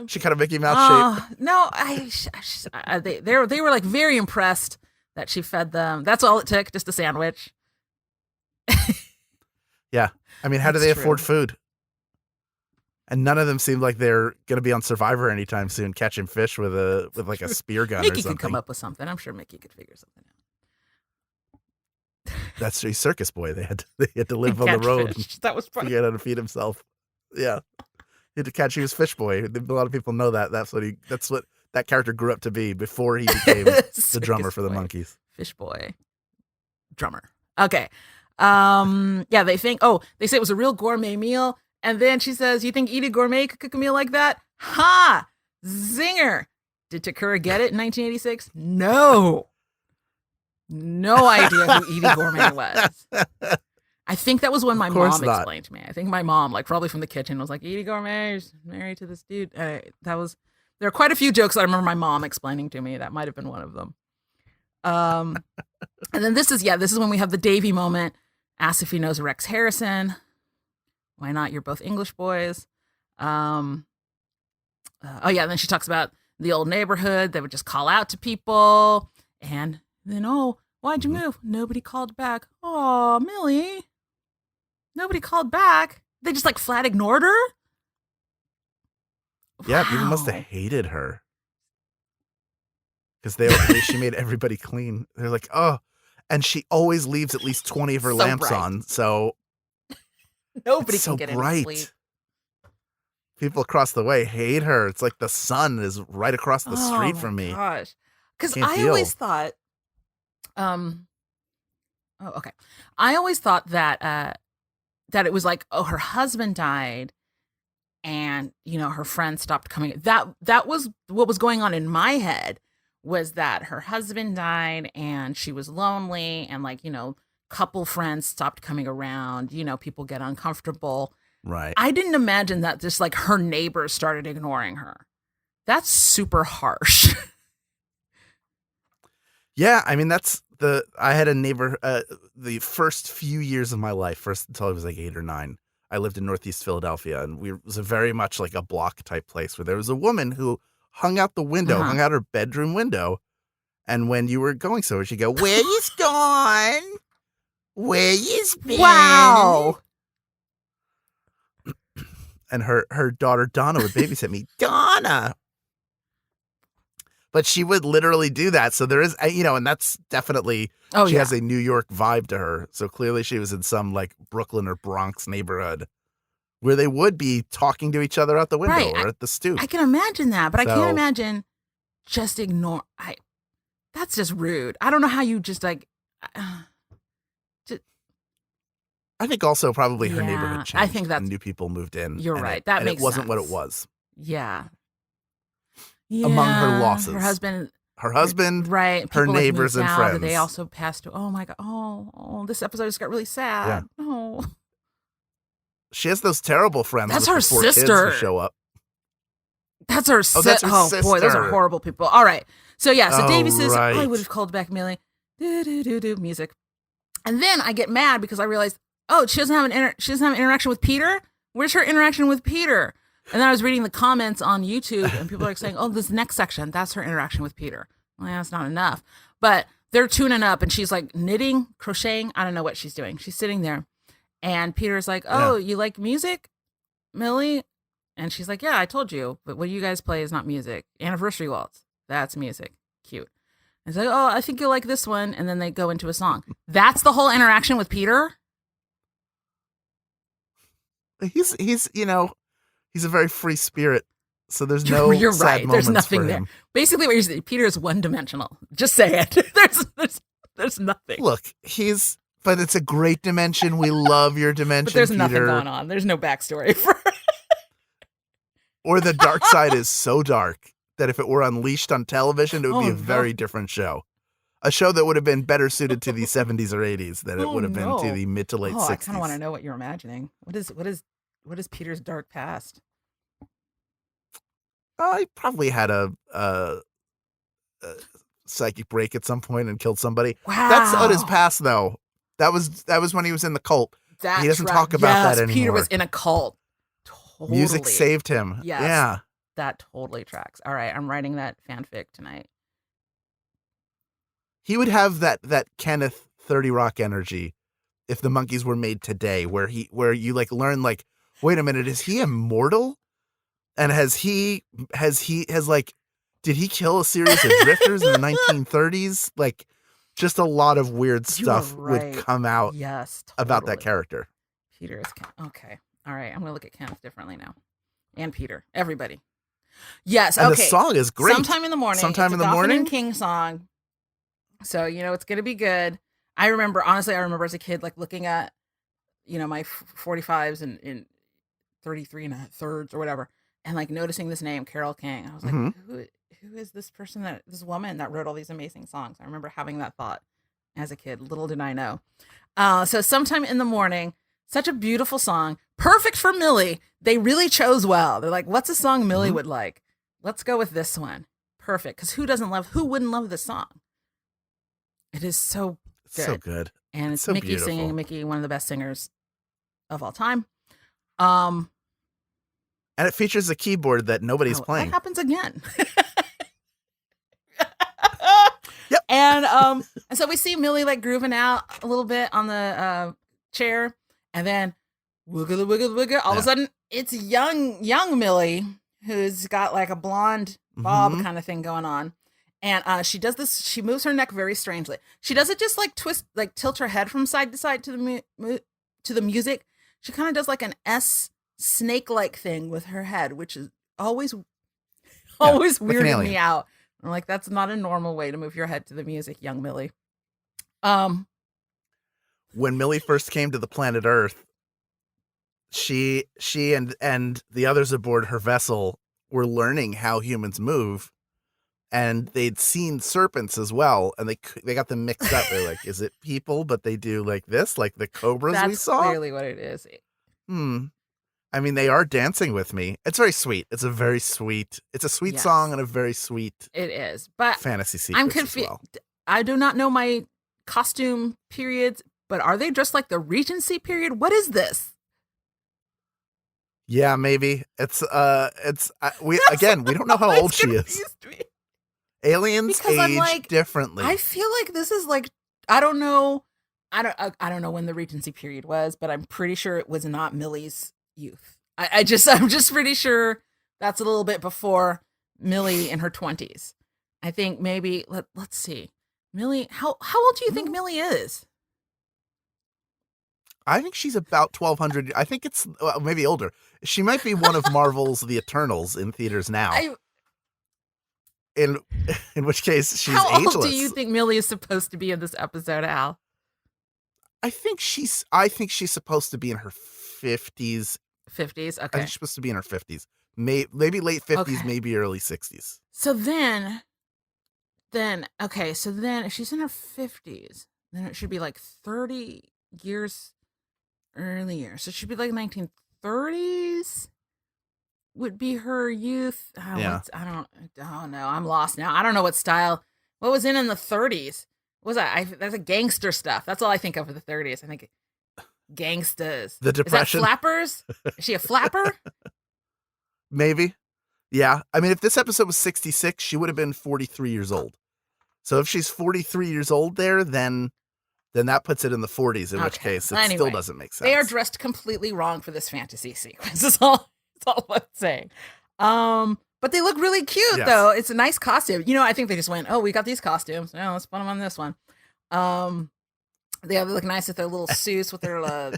she cut a Mickey Mouse shape. No, they were like very impressed that she fed them. That's all it took, just a sandwich. Yeah, I mean, how do That's they true. afford food? And none of them seem like they're going to be on Survivor anytime soon, catching fish with like a spear gun or Mickey something. could come up with something. I'm sure Mickey could figure something out. That's a circus boy. They had to live on the road. Fish. That was funny. Figure out how to feed himself. Yeah, he had to catch. He was fish boy. A lot of people know that. That's what that character grew up to be before he became the drummer for the Monkees. Fish boy, drummer. Okay. They say it was a real gourmet meal. And then she says, you think Edie Gourmet could cook a meal like that? Ha! Zinger! Did Tekurah get it in 1986? No. No idea who Edie Gourmet was. I think that was when my mom explained to me. I think my mom, like probably from the kitchen, was like, Edie Gourmet is married to this dude. There are quite a few jokes that I remember my mom explaining to me. That might have been one of them. And then this is when we have the Davy moment. Asks if he knows Rex Harrison. Why not? You're both English boys. And then she talks about the old neighborhood. They would just call out to people. And then, why'd you move? Nobody called back. Oh, Millie. Nobody called back. They just like flat ignored her. Yeah, people must have hated her. Because she made everybody clean. They're like, oh. And she always leaves at least 20 of her lamps bright. on. So nobody so can get bright. any sleep. People across the way hate her. It's like the sun is right across the street from me. Gosh. Because I always thought, I always thought that it was like, her husband died and, her friend stopped coming. That was what was going on in my head, was that her husband died and she was lonely and couple friends stopped coming around, people get uncomfortable. Right. I didn't imagine that just like her neighbors started ignoring her. That's super harsh. Yeah, I mean, I had a neighbor, the first few years of my life, first until I was like 8 or 9, I lived in Northeast Philadelphia, and it was a very much like a block type place where there was a woman who hung out the window, hung out her bedroom window, and when you were going somewhere, she'd go, "Where you's gone? Where you's been?" Wow. And her daughter Donna would babysit me. Donna. But she would literally do that. So there is, and that's definitely, she has a New York vibe to her. So clearly she was in some like Brooklyn or Bronx neighborhood where they would be talking to each other out the window or at the stoop. I can imagine that, but I can't imagine just ignore. That's just rude. I don't know how you just like. I think also probably her neighborhood changed. I think that's, new people moved in. You're right. That makes sense. It wasn't sense. what it was. Yeah. Among her losses. Her husband, right? Her people neighbors and friends. They also passed away. Oh my god! Oh, this episode just got really sad. Yeah. Oh, she has those terrible friends. That's with her the 4 sister. Kids who show up. That's her sister. Oh boy, those are horrible people. All right, so Davy says, "I would have called back Millie." Do music, and then I get mad because I realize, she doesn't have an interaction with Peter. Where's her interaction with Peter? And then I was reading the comments on YouTube, and people are saying, "Oh, this next section, that's her interaction with Peter." Well, yeah, that's not enough. But they're tuning up, and she's like knitting, crocheting. I don't know what she's doing. She's sitting there, and Peter's like, "Oh, you like music, Millie?" And she's like, "Yeah, I told you. But what you guys play is not music. Anniversary waltz. That's music. Cute." And it's like, "Oh, I think you'll like this one." And then they go into a song. That's the whole interaction with Peter. He's he's a very free spirit. So there's no You're sad right. moments There's nothing for there. him. Basically, what you're saying, Peter is one dimensional. Just say it. There's nothing. Look, but it's a great dimension. We love your dimension, But there's Peter. nothing going on. There's no backstory for. Or the dark side is so dark that if it were unleashed on television, it would be a very different show. A show that would have been better suited to the 70s or 80s than it would have been to the mid to late 60s. I kind of want to know what you're imagining. What is Peter's dark past? He probably had a psychic break at some point and killed somebody. Wow. That's not his past, though. That was when he was in the cult. He doesn't talk about that anymore. Peter was in a cult. Totally. Music saved him. Yes, yeah. That totally tracks. All right, I'm writing that fanfic tonight. He would have that Kenneth 30 Rock energy if the Monkees were made today, where you like learn like, wait a minute, is he immortal? And did he kill a series of drifters in the 1930s? Like, just a lot of weird stuff would come out about that character. Peter is okay. All right, I'm gonna look at Kenneth differently now, and Peter, everybody. Yes, and okay. The song is great. Sometime in the morning. Sometime in the morning. And King song. So it's gonna be good. I remember as a kid, like looking at, my 45s and 33 and a thirds or whatever, and like noticing this name, Carole King. I was like, who is this person, this woman that wrote all these amazing songs? I remember having that thought as a kid. Little did I know. So Sometime in the Morning, such a beautiful song, perfect for Millie. They really chose well. They're like, what's a song Millie would like? Let's go with this one. Perfect. Because who wouldn't love this song? It is so good. So good. And it's so Mickey beautiful. singing. Mickey, one of the best singers of all time. And it features a keyboard that nobody's playing. That happens again. Yep. And so we see Millie like grooving out a little bit on the chair, and then wiggle wiggle wiggle. All of a sudden, it's young Millie who's got like a blonde bob kind of thing going on, and she does this. She moves her neck very strangely. She doesn't just like twist, like tilt her head from side to side to the music. She kind of does like an S snake-like thing with her head, which is always weirded me out. I'm like, that's not a normal way to move your head to the music, young Millie. When Millie first came to the planet Earth, she and the others aboard her vessel were learning how humans move, and they'd seen serpents as well, and they got them mixed up. They're like, is it people? But they do like this, like the cobras we saw. That's clearly what it is. I mean, they are dancing with me. It's very sweet. It's a sweet song and a very sweet. It is, but fantasy sequence. I'm confused. Well. I do not know my costume periods, but are they dressed like the Regency period? What is this? Yeah, maybe we don't know how old she is. Me. Aliens age differently. I feel like this is like, I don't know. I don't know when the Regency period was, but I'm pretty sure it was not Millie's youth. I'm just pretty sure that's a little bit before Millie in her 20s. I think maybe let's see. Millie, how old do you think Millie is? I think she's about 1200. I think it's maybe older. She might be one of Marvel's The Eternals in theaters now. In which case she's ageless. How old do you think Millie is supposed to be in this episode, Al? I think she's supposed to be in her 50s. 50s? Okay. I think she's supposed to be in her 50s. Maybe late 50s, maybe early 60s. So then if she's in her 50s, then it should be like 30 years earlier. So it should be like 1930s would be her youth. I don't know. I'm lost now. I don't know what style. What was in the 30s? What was that? That's a gangster stuff. That's all I think of for the 30s. I think gangsters. The Depression. Is that flappers? Is she a flapper? Maybe. Yeah. I mean, if this episode was 66, she would have been 43 years old. So if she's 43 years old there, then that puts it in the 40s, in which case it still doesn't make sense. They are dressed completely wrong for this fantasy sequence. That's all I'm saying. But they look really cute, though. It's a nice costume. I think they just went, oh, we got these costumes. Yeah, let's put them on this one. They look nice with their little suits, with their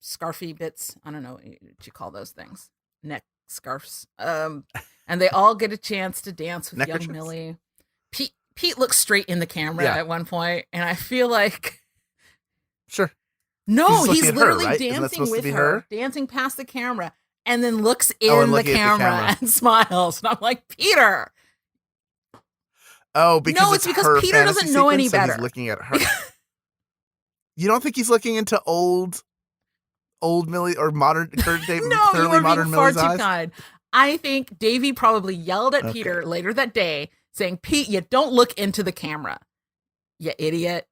scarfy bits. I don't know what you call those things. Neck scarves. And they all get a chance to dance with young Millie. Pete looks straight in the camera at one point, and I feel like... Sure. No, he's literally dancing with her, dancing past the camera, and then looks in the camera and smiles. And I'm like, Peter! Oh, because it's because Peter doesn't know any better. He's looking at her. You don't think he's looking into old Millie or modern current day? No, you are modern being far Millie's too eyes? kind. I think Davey probably yelled at Peter later that day, saying, Pete, you don't look into the camera, you idiot.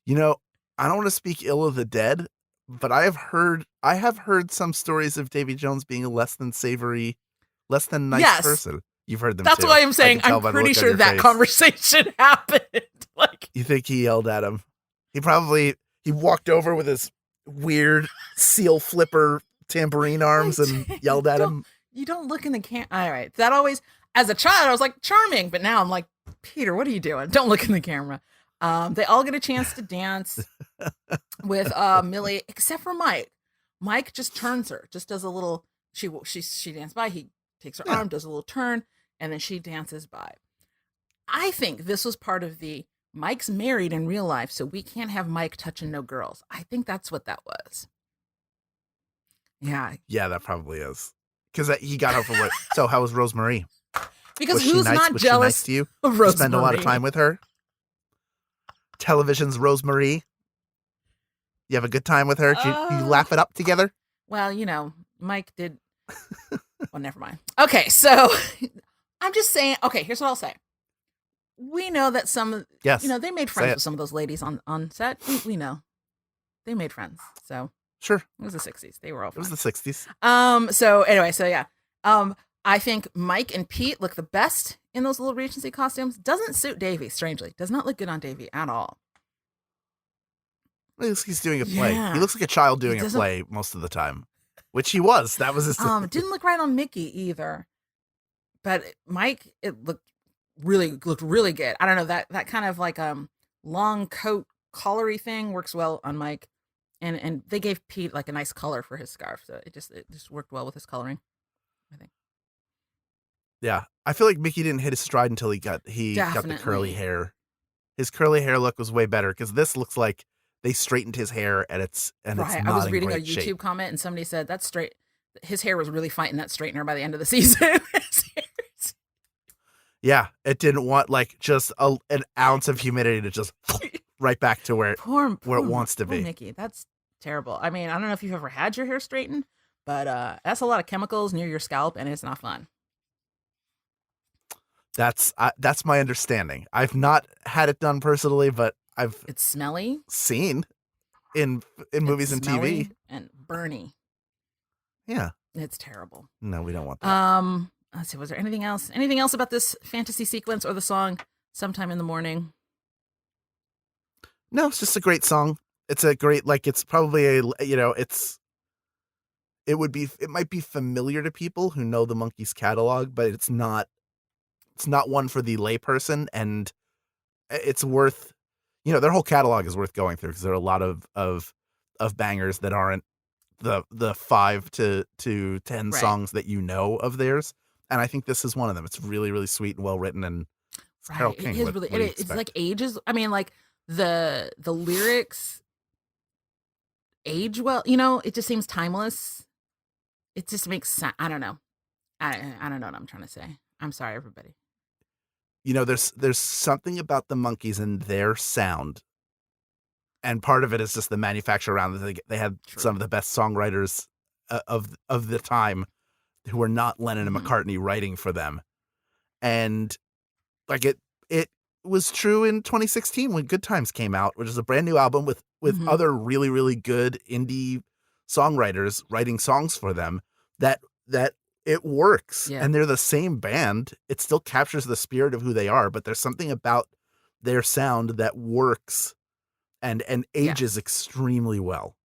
I don't want to speak ill of the dead, but I have heard some stories of Davy Jones being a less than savory, less than nice person. You've heard them. That's too. why I'm saying I'm pretty sure that conversation happened. You think he yelled at him? He walked over with his weird seal flipper tambourine arms and yelled at him. You don't look in the camera. All right. That always, as a child, I was like, charming. But now I'm like, Peter, what are you doing? Don't look in the camera. They all get a chance to dance with Millie, except for Mike. Mike just turns her, just does a little, she dances by. He takes her arm, does a little turn, and then she dances by. I think this was part of the Mike's married in real life, so we can't have Mike touching no girls. I think that's what that was. Yeah. Yeah, that probably is. Because he got her for what? So how was Rosemarie? Because who's not jealous to you? Of Rosemarie? Spend a lot of time with her? Television's Rosemarie? You have a good time with her? You laugh it up together? Well, Mike did. Well, never mind. Okay, so I'm just saying. Okay, here's what I'll say. We know that they made friends with some of those ladies on set. We know they made friends. So sure, it was the 60s. They were all fine. It was the 60s. So anyway, yeah. I think Mike and Pete look the best in those little Regency costumes. Doesn't suit Davey, strangely. Does not look good on Davey at all. He's doing a play. Yeah. He looks like a child doing a play most of the time, which he was. That was his. Didn't look right on Mickey either. But Mike, it looked really good. I don't know, that kind of like long coat collary thing works well on Mike, and they gave Pete like a nice color for his scarf, so it just worked well with his coloring, I think. Yeah, I feel like Mickey didn't hit his stride until he got the curly hair. His curly hair look was way better because this looks like they straightened his hair and it's right. I was reading a YouTube comment and somebody said that's straight. His hair was really fighting that straightener by the end of the season. Yeah, it didn't want just an ounce of humidity to just right back to where it wants to be. Mickey, that's terrible. I mean, I don't know if you've ever had your hair straightened, but that's a lot of chemicals near your scalp, and it's not fun. That's my understanding. I've not had it done personally, but it's smelly. Seen in movies and TV and burny. Yeah, it's terrible. No, we don't want that. Let's see. Was there anything else? Anything else about this fantasy sequence or the song "Sometime in the Morning"? No, it's just a great song. It's a great it's probably it might be familiar to people who know the Monkees catalog, but it's not one for the layperson, and it's worth. Their whole catalog is worth going through because there are a lot of bangers that aren't the 5 to 10 songs that of theirs, and I think this is one of them. It's really, really sweet and well written, and it's Carole King. It is really. It's like ages. I mean, like the lyrics age well. It just seems timeless. It just makes sense. I don't know. I don't know what I'm trying to say. I'm sorry, everybody. There's something about the Monkees and their sound, and part of it is just the manufacture around it. They had some of the best songwriters of the time who were not Lennon and McCartney writing for them, and it was true in 2016 when Good Times came out, which is a brand new album with other really, really good indie songwriters writing songs for them. That that it works. Yeah. And they're the same band. It still captures the spirit of who they are, but there's something about their sound that works and ages extremely well,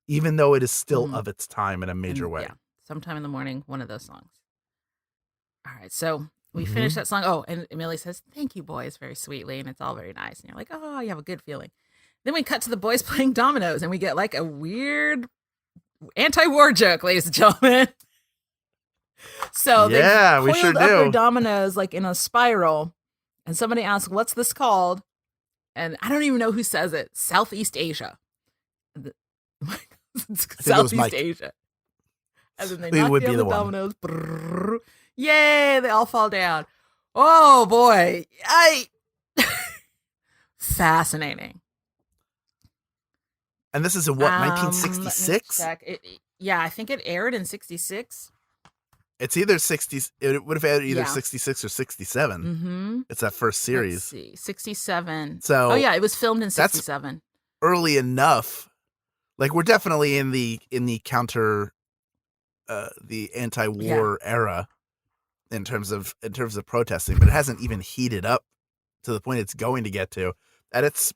even though it is still of its time in a major way. Yeah. Sometime in the morning, one of those songs. All right. So we finish that song. Oh, and Millie says, "Thank you, boys," very sweetly. And it's all very nice. And you're like, oh, you have a good feeling. Then we cut to the boys playing dominoes and we get like a weird anti-war joke, ladies and gentlemen. So they we sure coiled up their do. dominoes like in a spiral. And somebody asks, "What's this called?" And I don't even know who says it. Southeast Asia. Southeast Asia. And then they knock would down be the the one. dominoes. Brrr. Yay! They all fall down. Oh boy! Fascinating. And this is in what, 1966? Yeah, I think it aired in 66. It's either 60. It would have aired either Yeah. 66 or 67. Mm-hmm. It's that first series. Let's see, 67. So oh yeah, it was filmed in that's 67. early enough. Like, we're definitely in the counter, the anti-war era in terms of protesting, but it hasn't even heated up to the point it's going to get to. And it's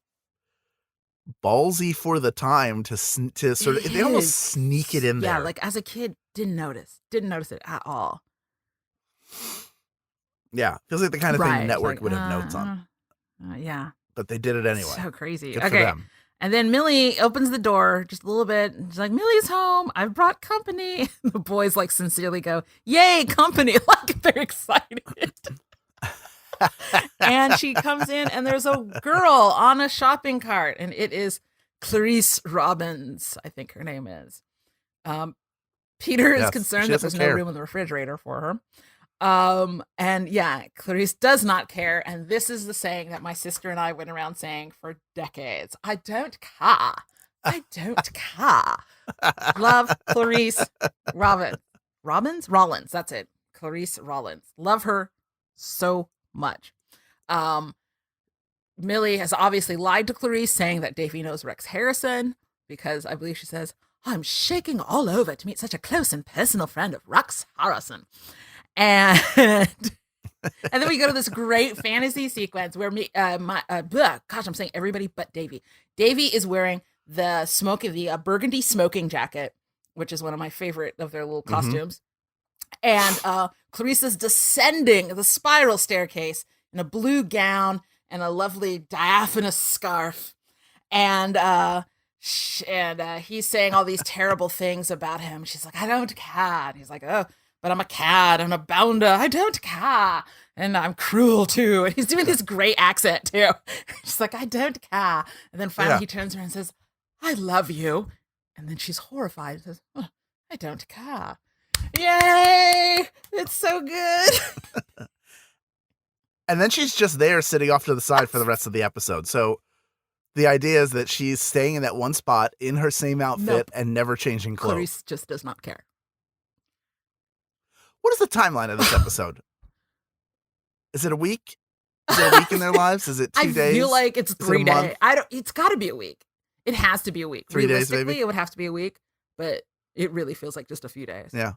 ballsy for the time to sort of, they almost sneak it in there. Yeah, like as a kid, didn't notice it at all. Yeah, feels like the kind of thing the Right, network like, would have notes on. Yeah, But they did it anyway. so crazy. Good for Okay, them. and then Millie opens the door just a little bit. And she's like, "Millie's home. I've brought company." The boys like sincerely go, "Yay, company!" Like they're excited. And she comes in, and there's a girl on a shopping cart, and it is Clarice Robbins, I think her name is. Peter is concerned that there's no room in the refrigerator for her. And yeah, Clarice does not care. And this is the saying that my sister and I went around saying for decades. I don't care. I don't care. Love Clarice Rollins. That's it. Clarice Rollins. Love her so much. Millie has obviously lied to Clarice, saying that Davy knows Rex Harrison, because I believe she says, "I'm shaking all over to meet such a close and personal friend of Rex Harrison." And and then we go to this great fantasy sequence where I'm saying everybody but Davy. Davy is wearing the burgundy smoking jacket, which is one of my favorite of their little costumes. And Clarice is descending the spiral staircase in a blue gown and a lovely diaphanous scarf. And he's saying all these terrible things about him. She's like, "I don't care." And he's like, "Oh, but I'm a cad and a bounder. I don't care. And I'm cruel too." And he's doing this great accent too. She's like, "I don't care." And then finally he turns around and says, "I love you." And then she's horrified and says, "Oh, I don't care." Yay! It's so good. And then she's just there sitting off to the side for the rest of the episode. So the idea is that she's staying in that one spot in her same outfit and never changing clothes. Clarice just does not care. What is the timeline of this episode? Is it a week? Is it a week in their lives? Is it 2 days? I feel like it's 3 days. It's got to be a week. It has to be a week. 3 days, maybe? It would have to be a week, but it really feels like just a few days. Yeah.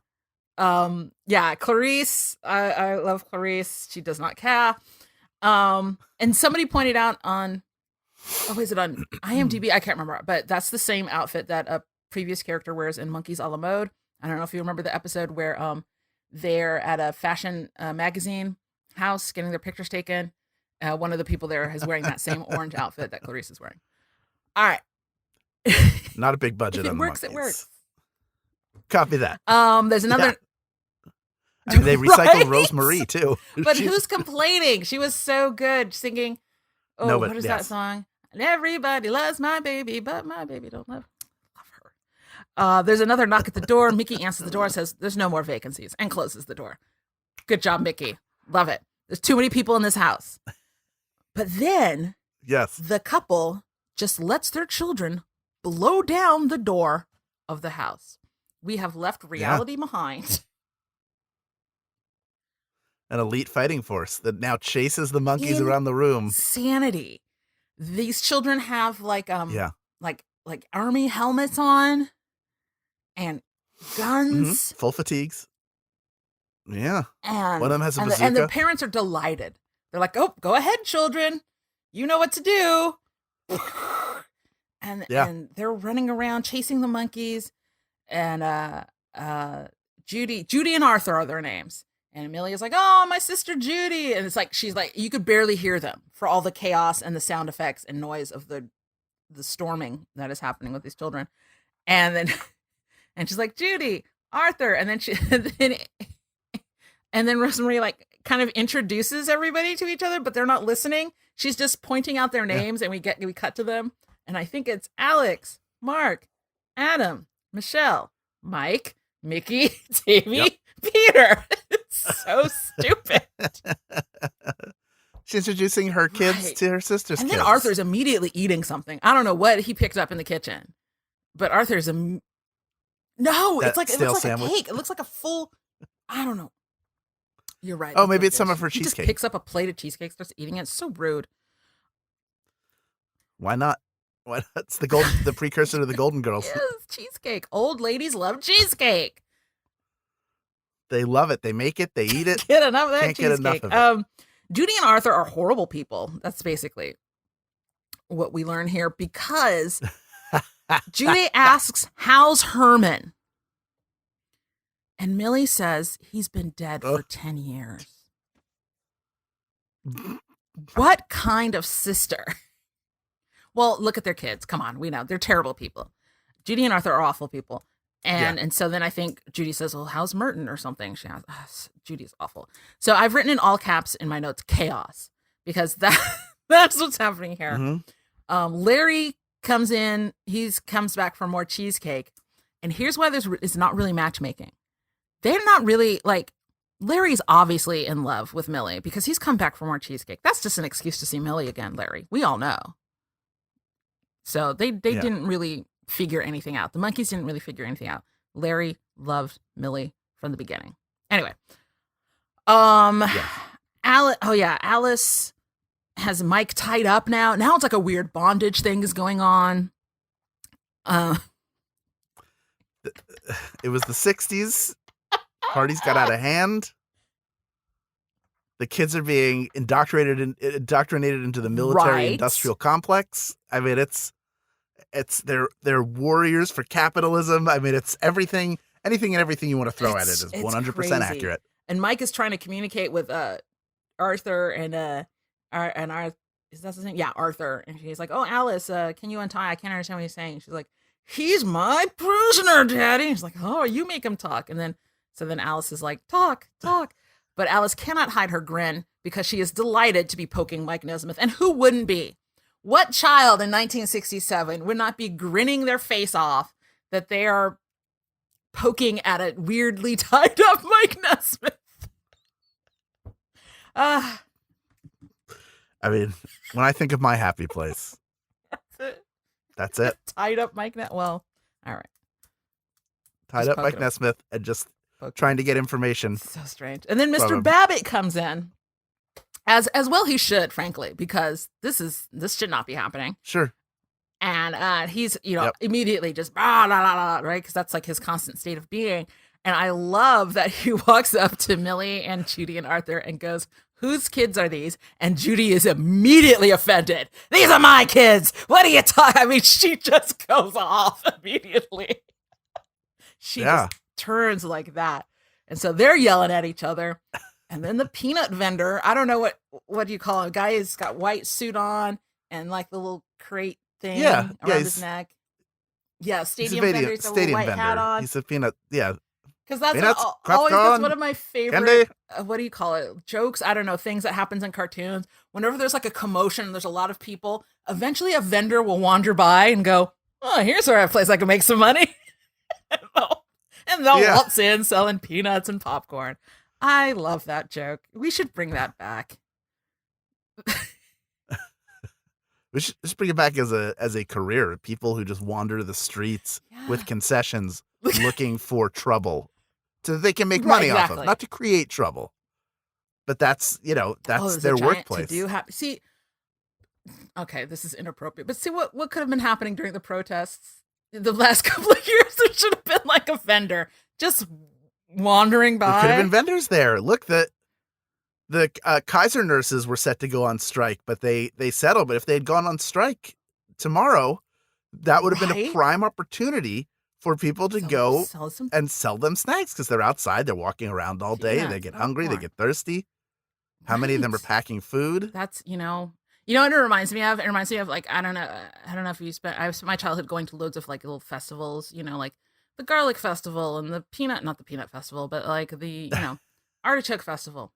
Clarice, I love Clarice. She does not care. And somebody pointed out on, is it on IMDb? I can't remember, but that's the same outfit that a previous character wears in Monkeys a la Mode. I don't know if you remember the episode where they're at a fashion magazine house getting their pictures taken. One of the people there is wearing that same orange outfit that Clarice is wearing. All right. Not a big budget. If on it works, the it works. Copy that. There's another. I mean, they recycled Rosemary too. But who's complaining? She was so good singing. Oh, what is that song? And everybody loves my baby, but my baby don't love her. There's another knock at the door. Mickey answers the door, says, "There's no more vacancies," and closes the door. Good job, Mickey. Love it. There's too many people in this house. But then, the couple just lets their children blow down the door of the house. We have left reality behind. An elite fighting force that now chases the monkeys around the room. Insanity. These children have like army helmets on and guns. Full fatigues. Yeah. And one of them has a and bazooka. the parents are delighted. They're like, "Oh, go ahead, children. You know what to do." And they're running around chasing the monkeys. And Judy and Arthur are their names. And Amelia's like, "Oh, my sister Judy." And it's like she's like, you could barely hear them for all the chaos and the sound effects and noise of the storming that is happening with these children. And then and she's like, "Judy, Arthur," and then and then Rosemary like kind of introduces everybody to each other, but they're not listening. She's just pointing out their names, and we cut to them, and I think it's Alex, Mark, Adam, Michelle, Mike, Mickey, Davey, Peter. It's so stupid. She's introducing her kids to her sister's and kids. then Arthur's immediately eating something. I don't know what he picked up in the kitchen, but Arthur's no, it looks like sandwich. A cake. It looks like a full. I don't know. You're right. Oh, maybe it's some of her cheesecake. He just picks up a plate of cheesecake, starts eating it. It's so rude. Why not? It's the precursor to the Golden Girls. Yes, cheesecake. Old ladies love cheesecake. They love it. They make it. They eat it. Get enough of that Can't cheesecake. Get enough of it. Judy and Arthur are horrible people. That's basically what we learn here, because Judy asks, "How's Herman?" And Millie says he's been dead for 10 years. What kind of sister? Well, look at their kids. Come on, we know they're terrible people. Judy and Arthur are awful people. And so then I think Judy says, "Well, how's Merton?" or something. She has, Judy's awful. So I've written in all caps in my notes, chaos, because that's what's happening here. Mm-hmm. Larry comes in. He comes back for more cheesecake. And here's why it's not really matchmaking. They're not really like, Larry's obviously in love with Millie because he's come back for more cheesecake. That's just an excuse to see Millie again, Larry. We all know. So they didn't really figure anything out. The monkeys didn't really figure anything out. Larry loved Millie from the beginning. Anyway. Alice has Mike tied up now. Now it's like a weird bondage thing is going on. It was the 60s. Parties got out of hand. The kids are being indoctrinated into the military industrial complex. I mean, it's they're warriors for capitalism. I mean, it's anything and everything you want to throw at it is 100% accurate. And Mike is trying to communicate with Arthur and is that his name? Yeah, Arthur. And he's like, "Oh, Alice, can you untie? I can't understand what he's saying." She's like, "He's my prisoner, Daddy." He's like, "Oh, you make him talk." And then Alice is like, talk. But Alice cannot hide her grin because she is delighted to be poking Mike Nesmith. And who wouldn't be? What child in 1967 would not be grinning their face off that they are poking at a weirdly tied up Mike Nesmith? I mean, when I think of my happy place, that's it. Tied up Mike Nesmith. Well, all right. Tied up Mike Nesmith and just trying to get information. So strange. And then Mr. Babbitt comes in. As well he should, frankly, because this should not be happening. Sure. And he's, immediately just blah, blah, blah, blah, right? Because that's like his constant state of being. And I love that he walks up to Millie and Judy and Arthur and goes, "Whose kids are these?" And Judy is immediately offended. "These are my kids. What are you talking?" I mean, she just goes off immediately. She just turns like that. And so they're yelling at each other. And then the peanut vendor, I don't know what do you call him? A guy who's got white suit on and like the little crate thing around his neck. Yeah, stadium vendor. He's got a little white hat on. He's a peanut, because that's always that's one of my favorite, what do you call it? Jokes? I don't know, things that happens in cartoons. Whenever there's like a commotion and there's a lot of people, eventually a vendor will wander by and go, "Oh, here's where a place I can make some money." and they'll waltz in selling peanuts and popcorn. I love that joke. We should bring that back. We should just bring it back as a career. People who just wander the streets with concessions looking for trouble so that they can make money off of, not to create trouble. But that's their workplace. See, okay, this is inappropriate. But see what could have been happening during the protests the last couple of years? There should have been like a vendor just wandering by. There could have been vendors there. Look, the Kaiser nurses were set to go on strike, but they settled. But if they had gone on strike tomorrow, that would have been a prime opportunity for people to go and sell them snacks because they're outside. They're walking around all day. They get hungry. They get thirsty. How many of them are packing food? That's, you know what it reminds me of? It reminds me of, like, I don't know if you spent, I spent my childhood going to loads of, like, little festivals, you know, like the garlic festival and not the peanut festival, but like the, artichoke festival.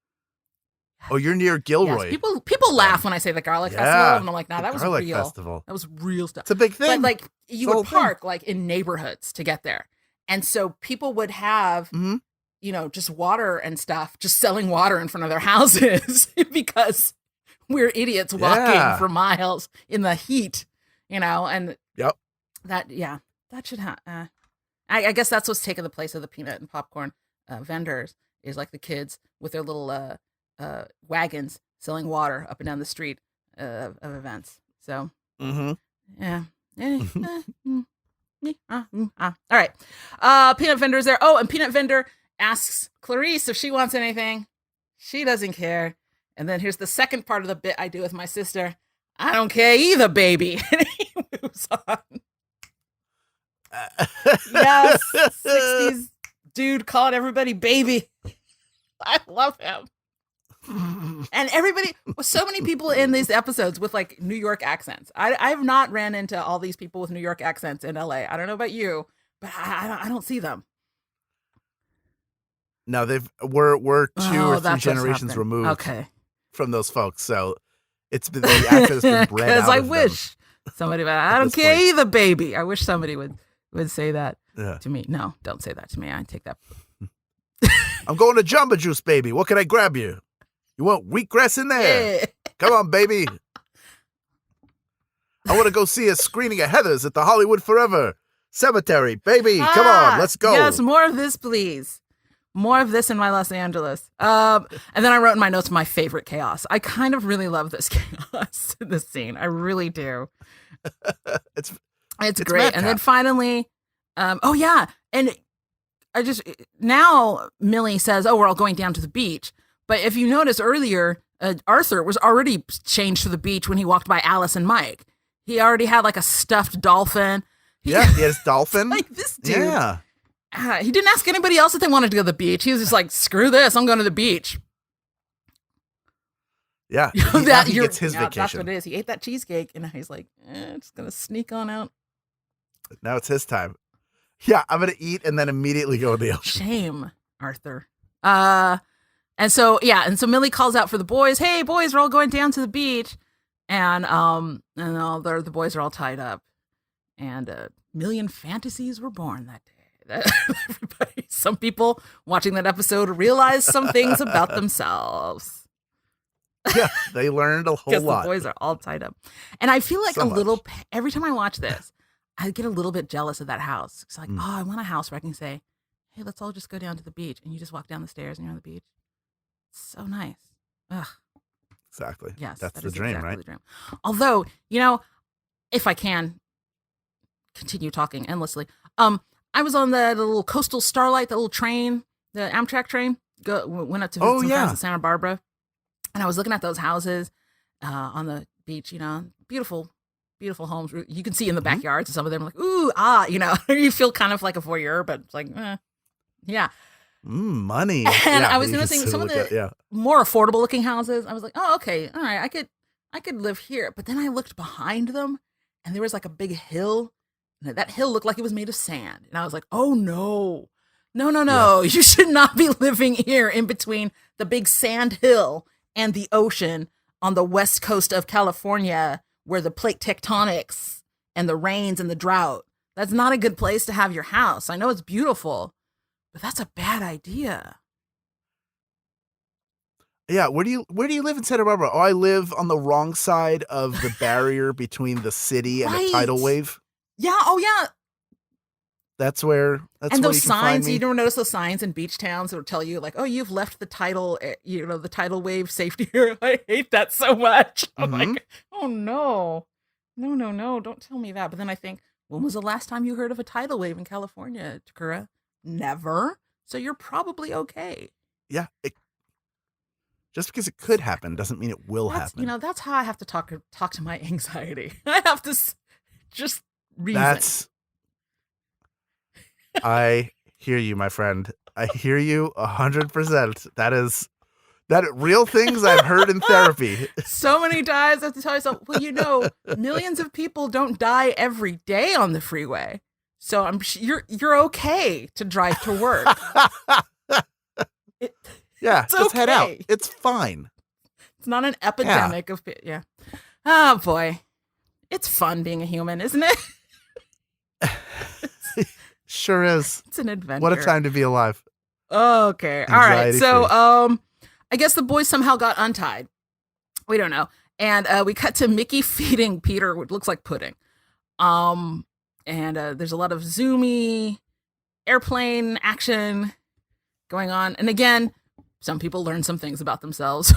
Oh, you're near Gilroy. Yes. People laugh when I say the garlic festival, and I'm like, nah, that was real. Festival. That was real stuff. It's a big thing. But like, you would park like in neighborhoods to get there, and so people would have, just water and stuff, just selling water in front of their houses because we're idiots walking for miles in the heat, and that should happen. I guess that's what's taken the place of the peanut and popcorn vendors, is like the kids with their little wagons selling water up and down the street of events. So, yeah. All right. Peanut vendor's there. Oh, and peanut vendor asks Clarice if she wants anything. She doesn't care. And then here's the second part of the bit I do with my sister. I don't care either, baby. And he moves on. Yes, 60s dude calling everybody baby. I love him. And everybody, so many people in these episodes with like New York accents. I've not ran into all these people with New York accents in LA. I don't know about you, but I don't see them. No, we're 2 or 3 generations removed from those folks. So it's been, the actor has been bred out of them. Because I wish somebody, I don't care either, baby. I wish somebody would say that to me. No, don't say that to me. I take that. I'm going to Jamba Juice, baby. What can I grab you? You want wheatgrass in there? Yeah. Come on, baby. I want to go see a screening of Heathers at the Hollywood Forever Cemetery, baby. Come on, let's go. Yes, more of this, please. More of this in my Los Angeles. And then I wrote in my notes my favorite chaos. I kind of really love this chaos in this scene. I really do. It's great. And then finally, and now Millie says, oh, we're all going down to the beach. But if you notice earlier, Arthur was already changed to the beach when he walked by Alice and Mike. He already had like a stuffed dolphin. He had his dolphin. Like this dude. Yeah. He didn't ask anybody else if they wanted to go to the beach. He was just like, screw this, I'm going to the beach. Yeah. He gets his vacation. That's what it is. He ate that cheesecake and he's like, just going to sneak on out. Now it's his time. Yeah, I'm going to eat and then immediately go in the ocean. Shame, Arthur. And so Millie calls out for the boys. Hey, boys, we're all going down to the beach. And all the boys are all tied up. And a million fantasies were born that day. Some people watching that episode realized some things about themselves. Yeah, they learned a whole lot. Because the boys are all tied up. And I feel like every time I watch this, I get a little bit jealous of that house. It's like, I want a house where I can say, hey, let's all just go down to the beach. And you just walk down the stairs and you're on the beach. It's so nice. Ugh. Exactly. Yes. That's the dream, exactly right? The dream. Although, if I can continue talking endlessly, I was on the little Coastal Starlight, the little train, the Amtrak train, went up to visit some friends in Santa Barbara. And I was looking at those houses on the beach, beautiful, beautiful homes. You can see in the backyards of some of them, like, ooh, you feel kind of like a voyeur, but it's like, yeah. Money. And I was noticing some of the more affordable looking houses. I was like, oh, okay, all right, I could live here. But then I looked behind them and there was like a big hill. And that hill looked like it was made of sand. And I was like, oh no. Yeah. You should not be living here in between the big sand hill and the ocean on the west coast of California, where the plate tectonics and the rains and the drought. That's not a good place to have your house. I know it's beautiful, but that's a bad idea. Yeah, where do you live in Santa Barbara? Oh, I live on the wrong side of the barrier between the city and the tidal wave. Yeah, oh yeah. That's where those you can find me. You never notice those signs in beach towns that will tell you like, oh, you've left the tidal, the tidal wave safety area. I hate that so much. I'm like, oh no, don't tell me that. But then I think, when was the last time you heard of a tidal wave in California, Tekurah? Never. So you're probably okay. Yeah. Just because it could happen doesn't mean it will happen. That's how I have to talk to my anxiety. I have to just reason. I hear you, my friend. I hear you 100%. That real things I've heard in therapy. So many times I have to tell myself, well, millions of people don't die every day on the freeway. So you're okay to drive to work. Just head out. It's fine. It's not an epidemic of Oh boy. It's fun being a human, isn't it? Sure is. It's an adventure. What a time to be alive. Okay. All right. So I guess the boys somehow got untied. We don't know. And we cut to Mickey feeding Peter what looks like pudding. And there's a lot of zoomy airplane action going on. And again, some people learn some things about themselves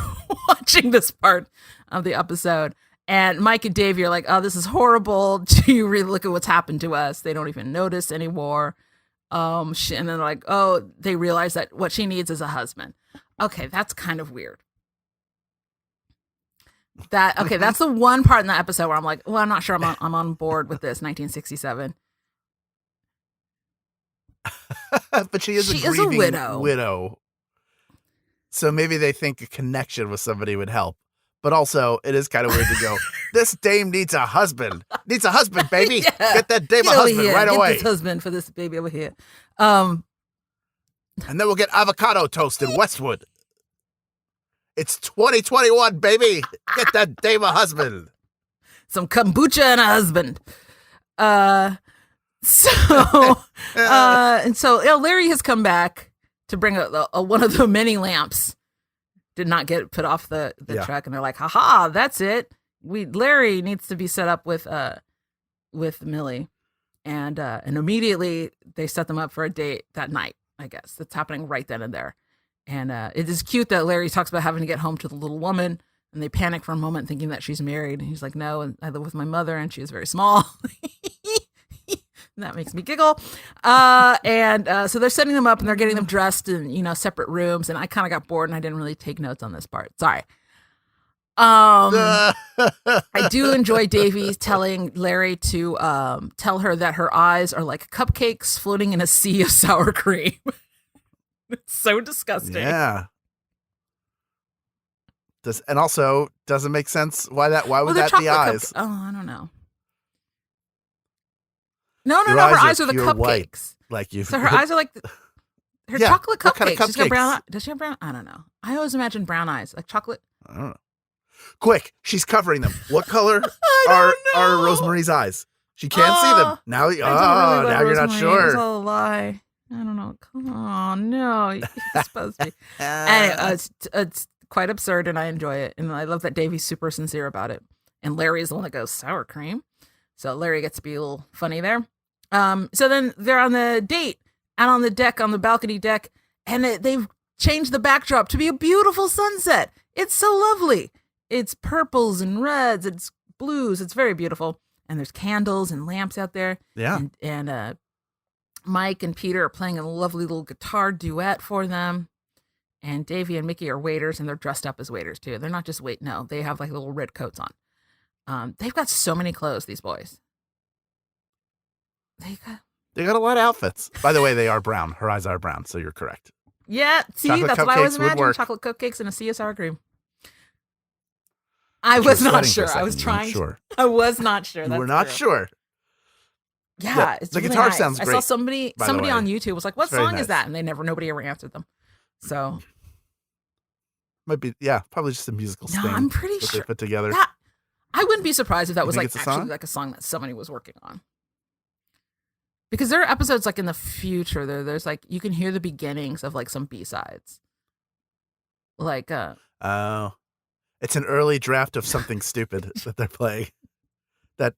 watching this part of the episode. And Mike and Davey are like, oh, this is horrible. Do you really look at what's happened to us? They don't even notice anymore. And then they're like, oh, they realize that what she needs is a husband. Okay, that's kind of weird. That's the one part in that episode where I'm like, well, I'm not sure I'm on board with this 1967. But she is a widow. So maybe they think a connection with somebody would help. But also, it is kind of weird to go, this dame needs a husband. Needs a husband, baby. Yeah. Get that dame a husband right away. Get this husband for this baby over here. And then we'll get avocado toast in Westwood. It's 2021, baby. Get that dame a husband. Some kombucha and a husband. So Larry has come back to bring a one of the many lamps. Did not get put off the truck, and they're like, haha, that's it. Larry needs to be set up with Millie. And immediately they set them up for a date that night, I guess. That's happening right then and there. And it is cute that Larry talks about having to get home to the little woman, and they panic for a moment thinking that she's married. And he's like, no, and I live with my mother, and she is very small. And that makes me giggle. So they're setting them up, and they're getting them dressed in, separate rooms. And I kind of got bored, and I didn't really take notes on this part. Sorry. I do enjoy Davy telling Larry to tell her that her eyes are like cupcakes floating in a sea of sour cream. It's so disgusting. Yeah. And also doesn't make sense why would that be eyes? I don't know. No, her eyes are the cupcakes. White, like you. So her eyes are like her chocolate cupcakes. Kind of cupcakes? She's got brown. Does she have brown? I don't know. I always imagine brown eyes, like chocolate. I don't know. Quick, she's covering them. What color are Rosemary's eyes? She can't see them. Now you're not sure. It's all a lie. I don't know. Come on, no. You're supposed to be. Anyway, it's quite absurd, and I enjoy it. And I love that Davy's super sincere about it. And Larry is the one that goes, sour cream. So Larry gets to be a little funny there. So then they're on the date, out on the deck, on the balcony deck, and they've changed the backdrop to be a beautiful sunset. It's so lovely. It's purples and reds. It's blues. It's very beautiful. And there's candles and lamps out there. Yeah. And Mike and Peter are playing a lovely little guitar duet for them. And Davy and Mickey are waiters, and they're dressed up as waiters too. They're not just no, they have like little red coats on. They've got so many clothes, these boys. They got a lot of outfits. By the way, they are brown. Her eyes are brown, so you're correct. Yeah, see, that's what I was imagining. Chocolate cupcakes and a sea of sour cream. I was not sure. I was trying. I was not sure. You were not sure. Yeah, it's the really guitar nice. sounds great. I saw somebody on YouTube was like, "What song is that?" And nobody ever answered them. So might be probably just a musical sting. No, I'm pretty sure they put together. I wouldn't be surprised if that was like actually like a song that somebody was working on. Because there are episodes like in the future there's like you can hear the beginnings of like some B-sides. Like it's an early draft of something stupid that they're playing. That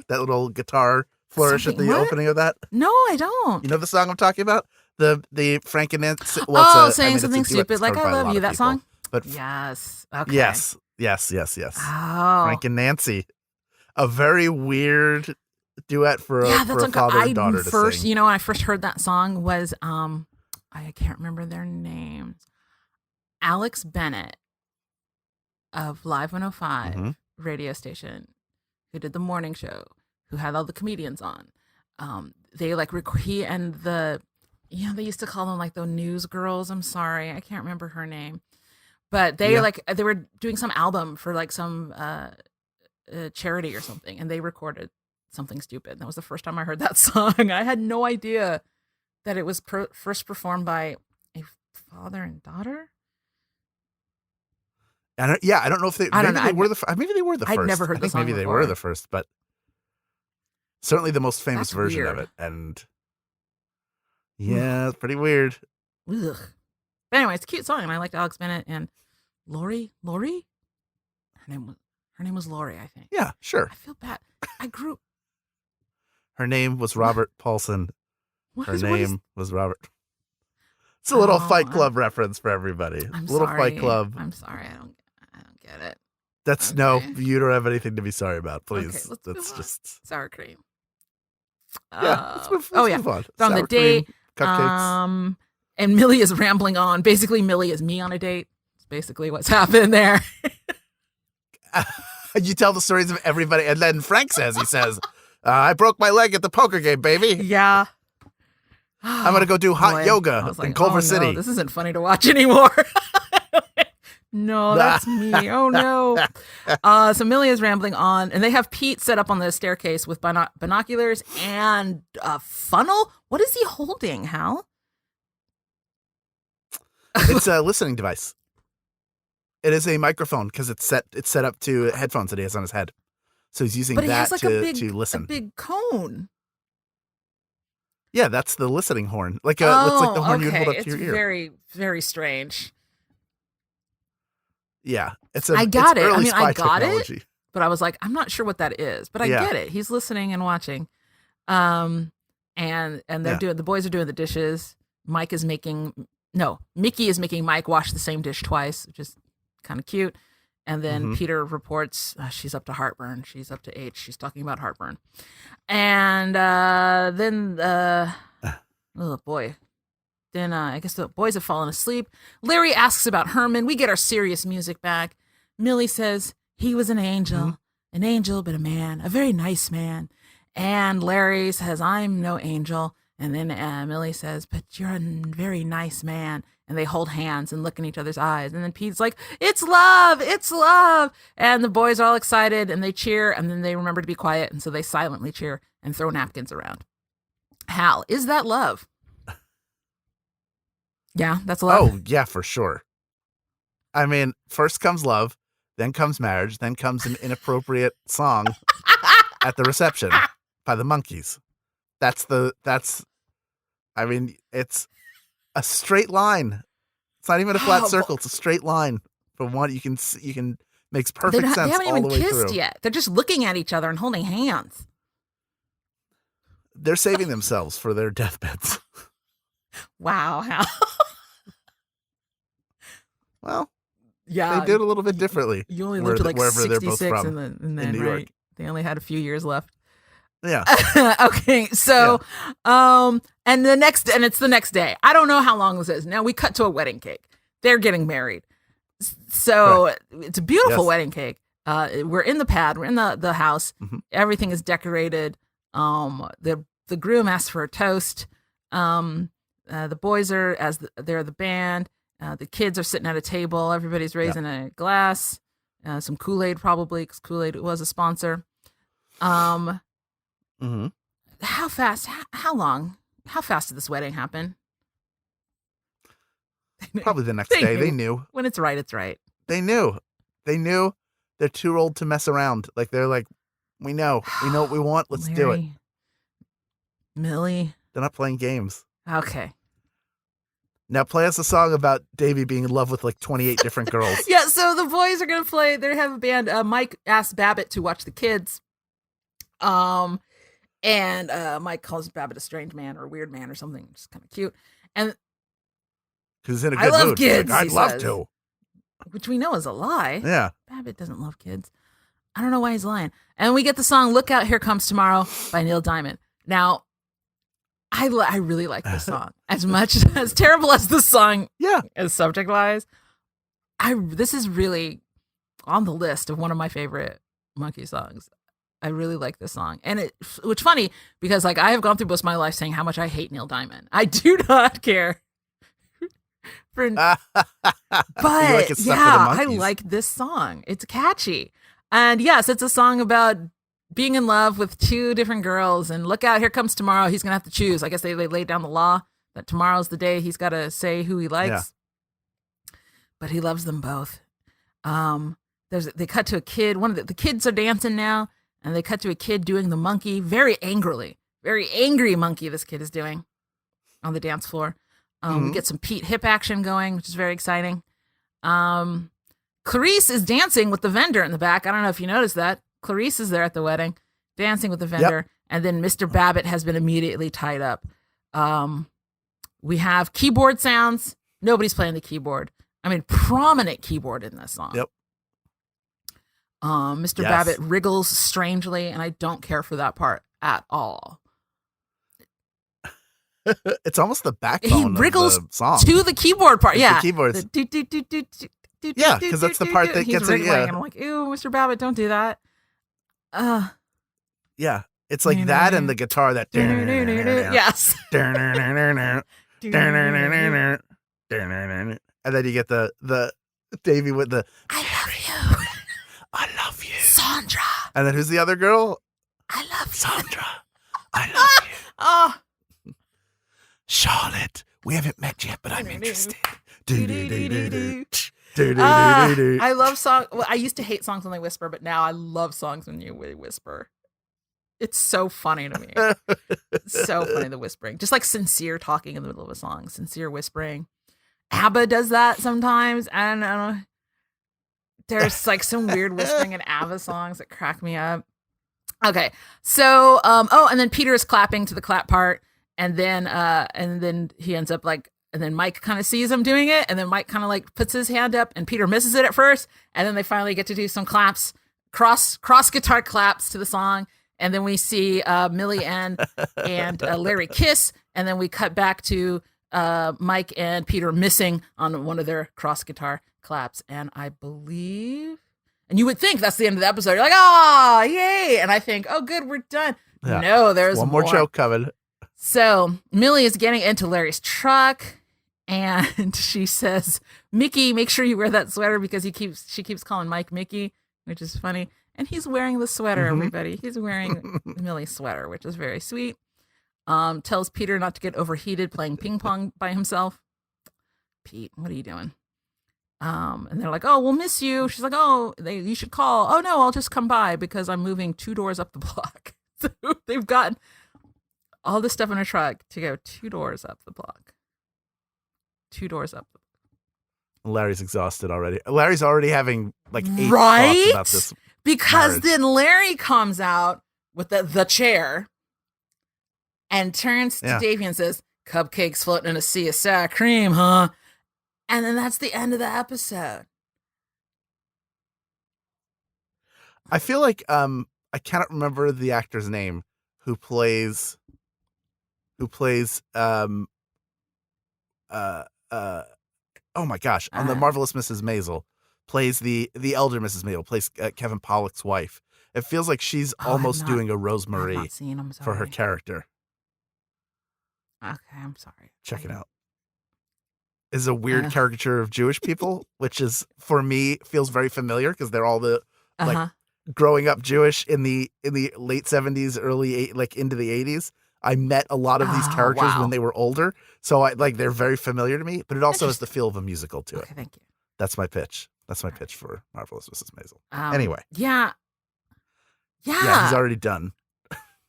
little guitar flourish at the opening of that. No, I don't. You know the song I'm talking about? The Frank and Nancy. Saying something stupid like "I love you." That song. But yes. Okay. Yes. Oh. Frank and Nancy. A very weird duet for a father and daughter to sing. You know, when I first heard that song was I can't remember their names. Alex Bennett of Live 105 radio station, who did the morning show, who had all the comedians on. They like he and the, you know, they used to call them like the news girls. I'm sorry, I can't remember her name, but they they were doing some album for like some charity or something, and they recorded Something Stupid. That was the first time I heard that song. I had no idea that it was first performed by a father and daughter. I don't know if they. Maybe they were the first. I'd never heard the song maybe they were the first, but certainly the most famous version of it. And yeah, it's pretty weird. Ugh. But anyway, it's a cute song, and I liked Alex Bennett and Lori. Her name was Lori, I think. Yeah, sure. I feel bad. Her name was Robert Paulson. Her name was Robert. It's a little Fight Club reference for everybody. Fight Club. I'm sorry, I don't get it. That's no, you don't have anything to be sorry about, please. Okay, let's just sour cream. Yeah, let's move on. On the date, cupcakes. And Millie is rambling on. Basically, Millie is me on a date. That's basically what's happened there. You tell the stories of everybody, and then Frank says, I broke my leg at the poker game, baby. Yeah. I'm going to go do hot yoga in Culver City. No, this isn't funny to watch anymore. No, that's me. Oh, no. So Millie is rambling on, and they have Pete set up on the staircase with binoculars and a funnel. What is he holding, Hal? It's a listening device. It is a microphone because it's set up to headphones that he has on his head. So he's using that to listen. A big cone. Yeah, that's the listening horn. It's like the horn you'd hold up to your ear. It's very, very strange. Yeah, I got it. I got technology. It, but I was like, I'm not sure what that is. But I get it. He's listening and watching. And the boys are doing the dishes. Mickey is making Mike wash the same dish twice, which is kind of cute. And then Peter reports she's up to heartburn. She's up to H. She's talking about heartburn. And then, oh boy. Then I guess the boys have fallen asleep. Larry asks about Herman. We get our serious music back. Millie says he was an angel, but a man, a very nice man. And Larry says, I'm no angel. And then Millie says, but you're a very nice man. And they hold hands and look in each other's eyes. And then Pete's like, it's love, it's love. And the boys are all excited and they cheer. And then they remember to be quiet. And so they silently cheer and throw napkins around. Hal, is that love? Yeah, that's love. Oh, yeah, for sure. I mean, first comes love, then comes marriage, then comes an inappropriate song at the reception by the Monkees. It's a straight line. It's not even a flat circle. It's a straight line from one you can makes perfect sense. They haven't even kissed through. Yet. They're just looking at each other and holding hands. They're saving themselves for their deathbeds. Wow, Hal. Well, yeah, they did a little bit differently. You only lived to like 66 and then in New York. They only had a few years left. Yeah. Okay. So, and it's the next day. I don't know how long this is. Now we cut to a wedding cake. They're getting married. So It's a beautiful wedding cake. We're in the pad. We're in the house. Everything is decorated. The groom asks for a toast. The boys they're the band. The kids are sitting at a table. Everybody's raising a glass. Some Kool-Aid probably, because Kool-Aid was a sponsor. How fast? How long? How fast did this wedding happen? Probably the next day. They knew. When it's right, it's right. They knew. They're too old to mess around. Like they're like, we know what we want. Let's do it. Millie. They're not playing games. Okay. Now play us a song about Davey being in love with like 28 different girls. Yeah, so the boys are going to play. They have a band. Mike asks Babbitt to watch the kids. And Mike calls Babbitt a strange man or a weird man or something. Just kind of cute. And because he's in a good mood. I love mood. kids. Like, I'd love to. Which we know is a lie. Yeah. Babbitt doesn't love kids. I don't know why he's lying. And we get the song "Look Out, Here Comes Tomorrow" by Neil Diamond. Now, I really like this song. As much as terrible as the song is subject wise, this is really on the list of one of my favorite Monkee songs. I really like this song. And it's funny because like I have gone through most of my life saying how much I hate Neil Diamond. I do not care. But like I like this song. It's catchy. And yes, it's a song about being in love with two different girls, and look out, here comes tomorrow. He's going to have to choose. I guess they laid down the law that tomorrow's the day he's got to say who he likes. Yeah. But he loves them both. They cut to a kid. One of the kids are dancing now, and they cut to a kid doing the monkey very angrily. Very angry monkey this kid is doing on the dance floor. We get some Pete hip action going, which is very exciting. Clarice is dancing with the vendor in the back. I don't know if you noticed that. Clarice is there at the wedding, dancing with the vendor. Yep. And then Mr. Babbitt has been immediately tied up. We have keyboard sounds. Nobody's playing the keyboard. I mean, prominent keyboard in this song. Yep. Mr. Babbitt wriggles strangely, and I don't care for that part at all. It's almost the backbone of the song. To the keyboard part. The keyboards. Yeah, because that's the part that gets it. Yeah. And I'm like, ew, Mr. Babbitt, don't do that. Yeah, it's like that and the guitar that. Yes. And then you get the Davey with the I love you. I love you. Sandra. And then who's the other girl? I love you. Sandra. I love you. Oh. Charlotte, we haven't met yet, but I'm interested. I love songs. Well, I used to hate songs when they whisper, but now I love songs when you whisper. It's so funny to me. It's so funny, the whispering. Just like sincere talking in the middle of a song, sincere whispering. ABBA does that sometimes. I don't know. There's like some weird whispering in ABBA songs that crack me up. Okay. So, and then Peter is clapping to the clap part. And then he ends up like, and then Mike kind of sees him doing it. And then Mike kind of like puts his hand up and Peter misses it at first. And then they finally get to do some claps, cross guitar claps to the song. And then we see Millie and Larry kiss. And then we cut back to Mike and Peter missing on one of their cross guitar claps. And I believe, and you would think that's the end of the episode. You're like, oh, yay. And I think, oh, good, we're done. Yeah. No, there's one more joke coming. So Millie is getting into Larry's truck and she says, Mickey, make sure you wear that sweater because she keeps calling Mike Mickey, which is funny. And he's wearing the sweater, everybody. He's wearing Millie's sweater, which is very sweet. Tells Peter not to get overheated playing ping pong by himself. Pete, what are you doing? And they're like, oh, we'll miss you. She's like, oh, you should call. Oh, no, I'll just come by because I'm moving 2 doors up the block. So they've got all this stuff in a truck to go 2 doors up the block. 2 doors up. Larry's exhausted already. Larry's already having like 8 thoughts about this. Because marriage. Then Larry comes out with the chair and turns to Davey and says, cupcakes floating in a sea of sour cream, huh? And then that's the end of the episode. I feel like I cannot remember the actor's name who plays oh my gosh, on the Marvelous Mrs. Maisel, plays the elder Mrs. Maisel, plays Kevin Pollak's wife. It feels like she's almost doing a Rosemary for her character. Okay, I'm sorry. Check it out. Is a weird caricature of Jewish people, which is for me feels very familiar because they're all the like growing up Jewish in the late 70s, early like into the 80s. I met a lot of these characters when they were older, so they're very familiar to me. But it also has the feel of a musical to it. Okay, thank you. That's my pitch. That's my pitch for Marvelous Mrs. Maisel. Anyway, yeah, he's already done.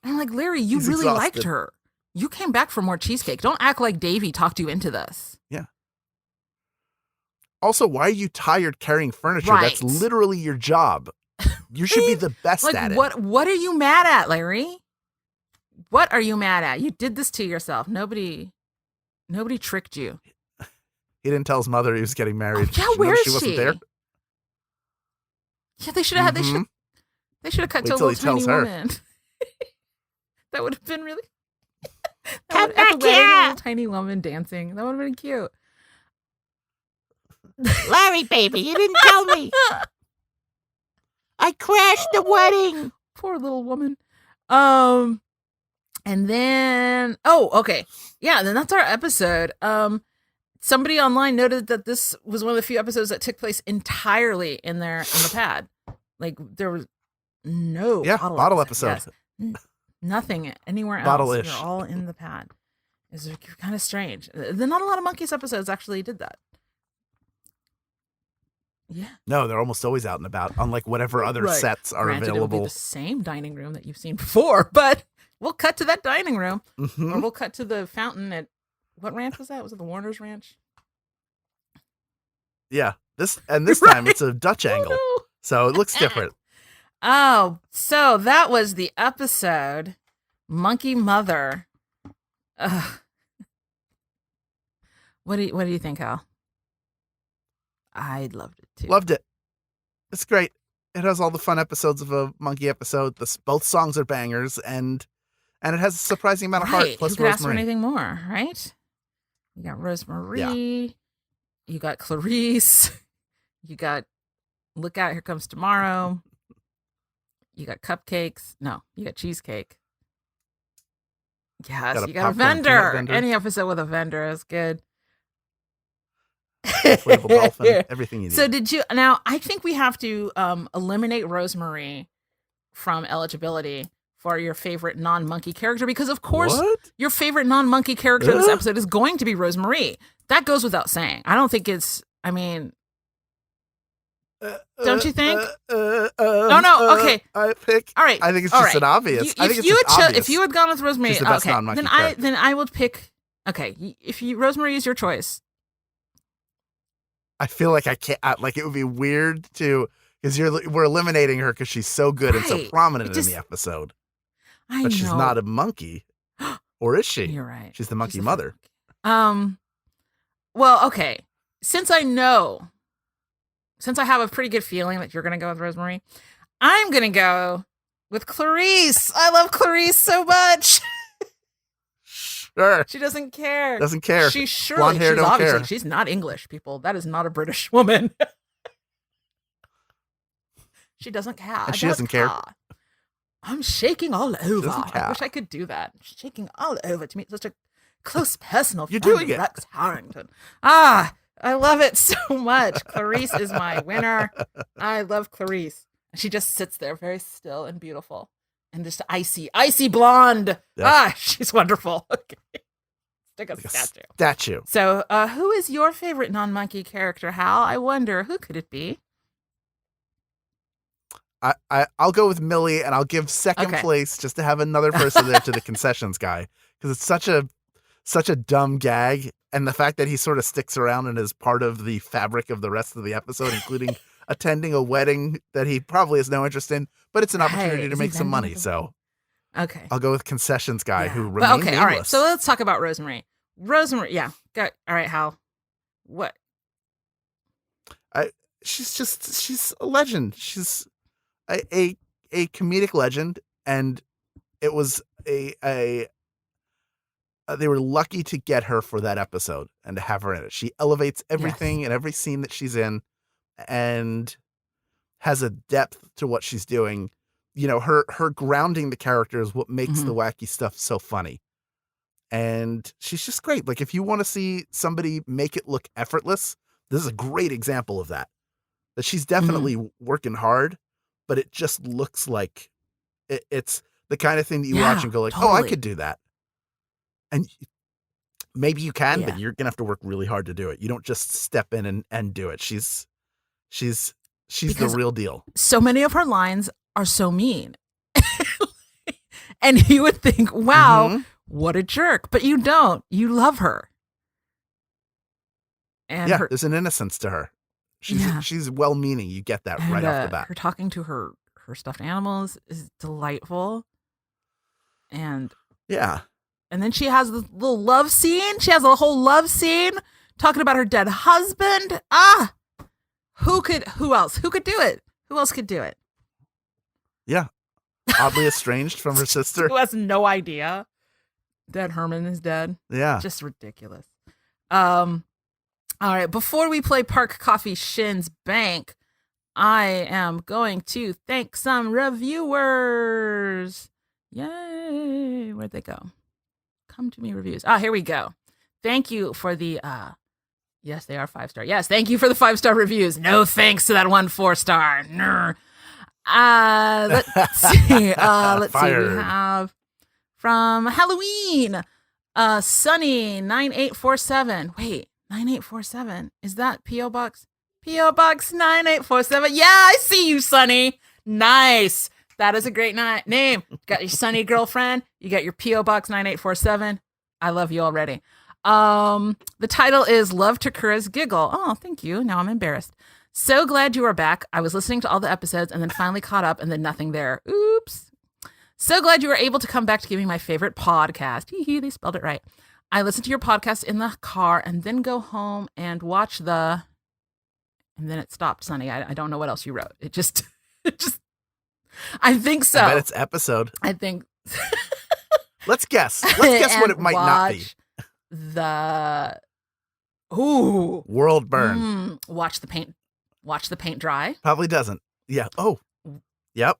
I'm like, Larry, you really liked her. You came back for more cheesecake. Don't act like Davey talked you into this. Yeah. Also, why are you tired carrying furniture? Right. That's literally your job. You should be the best at it. What are you mad at, Larry? What are you mad at? You did this to yourself. Nobody tricked you. He didn't tell his mother he was getting married. Oh, yeah, where is she? Wasn't there. Yeah, they should have. They should have cut Wait to a till little he tells tiny her. woman. That would have been really. Come at the back wedding, a here. little tiny woman dancing. That would have been cute. Larry, baby, you didn't tell me. I crashed the wedding. Poor little woman. And then okay. Yeah, then that's our episode. Somebody online noted that this was one of the few episodes that took place entirely in the pad. Like there was no bottle episode. Yes. Nothing anywhere else. Bottle-ish. You're all in the pad. It's kind of strange. Not a lot of Monkees episodes actually did that. Yeah. No, they're almost always out and about, unlike whatever other Right. sets are Granted, it would be available. the same dining room that you've seen before, but we'll cut to that dining room, Mhm. or we'll cut to the fountain at what ranch was that? Was it the Warner's Ranch? Yeah, this time Right. it's a Dutch angle, Oh, no. so it looks different. Oh, so that was the episode, Monkee Mother. Ugh. What do you think, Hal? I loved it too. Loved it. It's great. It has all the fun episodes of a Monkee episode. Both songs are bangers, and it has a surprising amount of heart. Right. Plus Who could ask for Rosemary. anything more, right? You got Rosemary. You got Clarice. You got Look Out, Here Comes Tomorrow. You got cupcakes. No, you got cheesecake. Yes, Got a you got a popcorn peanut vendor. vendor. Any episode with a vendor is good. Inflatable dolphin, everything you need. So did you now I think we have to eliminate Rosemary from eligibility for your favorite non-monkey character, because of course What? your favorite non-monkey character in this Ugh. episode is going to be Rosemary. That goes without saying. I don't think it's don't you think? No, okay. I pick. All right. I think it's all just right. an obvious. I think it's you just obvious. if you had gone with Rosemary, She's the best okay, non-monkey then character. I would pick. Okay, if Rosemary is your choice. I feel like I can't. Like it would be weird to because we're eliminating her because she's so good and so Right. prominent It just- in the episode, I but know. she's not a monkey, or is she? You're right. She's the Monkee the Mother. Well, okay. Since I have a pretty good feeling that you're going to go with Rosemary, I'm going to go with Clarice. I love Clarice so much. Sure. She doesn't care. Doesn't care. She surely, Blonde hair she's don't obviously, care. she's not English, people. That is not a British woman. She doesn't care. And she doesn't care. I'm shaking all over. doesn't I care. wish I could do that. Shaking all over to meet such a close personal You're friend doing of it. Rex Harrington. I love it so much. Clarice is my winner. I love Clarice. She just sits there very still and beautiful. And just icy blonde. Yeah. She's wonderful. Okay. Stick a Like a statue. statue. So, who is your favorite non-monkey character, Hal? I wonder, who could it be? I'll go with Millie, and I'll give second Okay. place just to have another person there to the concessions guy, because it's such a dumb gag, and the fact that he sort of sticks around and is part of the fabric of the rest of the episode, including attending a wedding that he probably has no interest in, but it's an opportunity Hey, to is he make some vending money. with So Okay. I'll go with concessions guy Yeah. who But remains okay, all right. nameless. So let's talk about Rosemary. Rosemary, yeah. All right, Hal. What? She's a legend. She's a comedic legend, and it was they were lucky to get her for that episode and to have her in it. She elevates everything and every scene that she's in, and has a depth to what she's doing. You know, her grounding the character is what makes Mhm. the wacky stuff so funny. And she's just great. Like, if you want to see somebody make it look effortless, this is a great example of that. That she's definitely working hard, but it just looks like it's the kind of thing that you Yeah, watch and go like, oh, I totally. could do that. And maybe you can, Yeah. but you're gonna have to work really hard to do it. You don't just step in and do it. She's the Because- real deal. So many of her lines are so mean. And you would think, wow, Mhm. what a jerk. But you don't. You love her. And Yeah, her, there's an innocence to her. Yeah. She's well-meaning. You get that and, right off the bat. her talking to her stuffed animals is delightful. And Yeah. then she has the little love scene. She has a whole love scene talking about her dead husband. Who else? Who could do it? Who else could do it? Yeah. Oddly estranged from her sister. Who has no idea that Herman is dead. Yeah. Just ridiculous. All right, before we play Park Coffee Shin's Bank, I am going to thank some reviewers. Yay! Where'd they go? Come to me reviews. Here we go. Thank you for the yes, they are 5-star. Yes, thank you for the 5-star reviews. No thanks to that one 4-star. Let's see. Let's see. We have from Halloween, Sunny 9847. Wait, 9847. Is that P.O. Box? P.O. Box 9847. Yeah, I see you, Sunny. Nice. That is a great name. You got your Sunny girlfriend. You got your P.O. Box 9847. I love you already. The title is Love Tekurah's Giggle. Oh, thank you. Now I'm embarrassed. So glad you are back. I was listening to all the episodes and then finally caught up and then nothing there. Oops. So glad you were able to come back to give me my favorite podcast. Hee, they spelled it right. I listen to your podcast in the car and then go home and watch the... And then it stopped, Sunny. I don't know what else you wrote. It just... I think so. I bet it's episode. I think... Let's guess. Let's guess what it might not be. The... Ooh. World burn. Watch the paint dry. Probably doesn't. Yeah. Oh. Yep.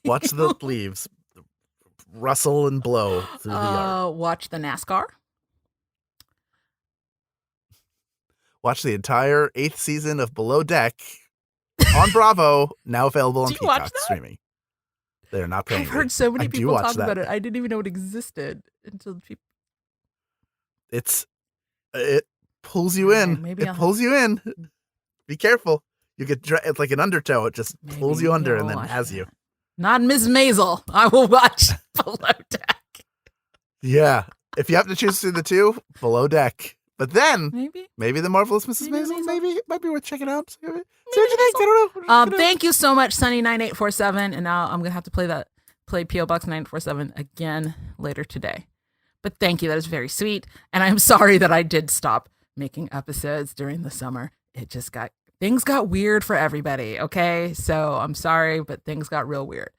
Watch the leaves rustle and blow through the yard. Watch the NASCAR. Watch the entire 8th season of Below Deck on Bravo, now available on Do you watch Peacock that? streaming. They're not paying I've me. heard so many I do people watch talk that. about it. I didn't even know it existed until people. It pulls you in. Maybe It pulls you in. Be careful. You get it's like an undertow. It just pulls you under and then has you. Not Ms. Maisel. I will watch Below Deck. Yeah. If you have to choose between the two, Below Deck. But then maybe the Marvelous Mrs. Maisel. Maybe it might be worth checking out. See what you think. I don't know. Thank you so much, Sunny9847. And now I'm gonna have to play P.O. Box 947 again later today. But thank you. That is very sweet. And I'm sorry that I did stop making episodes during the summer. Things got weird for everybody. Okay. So I'm sorry, but things got real weird.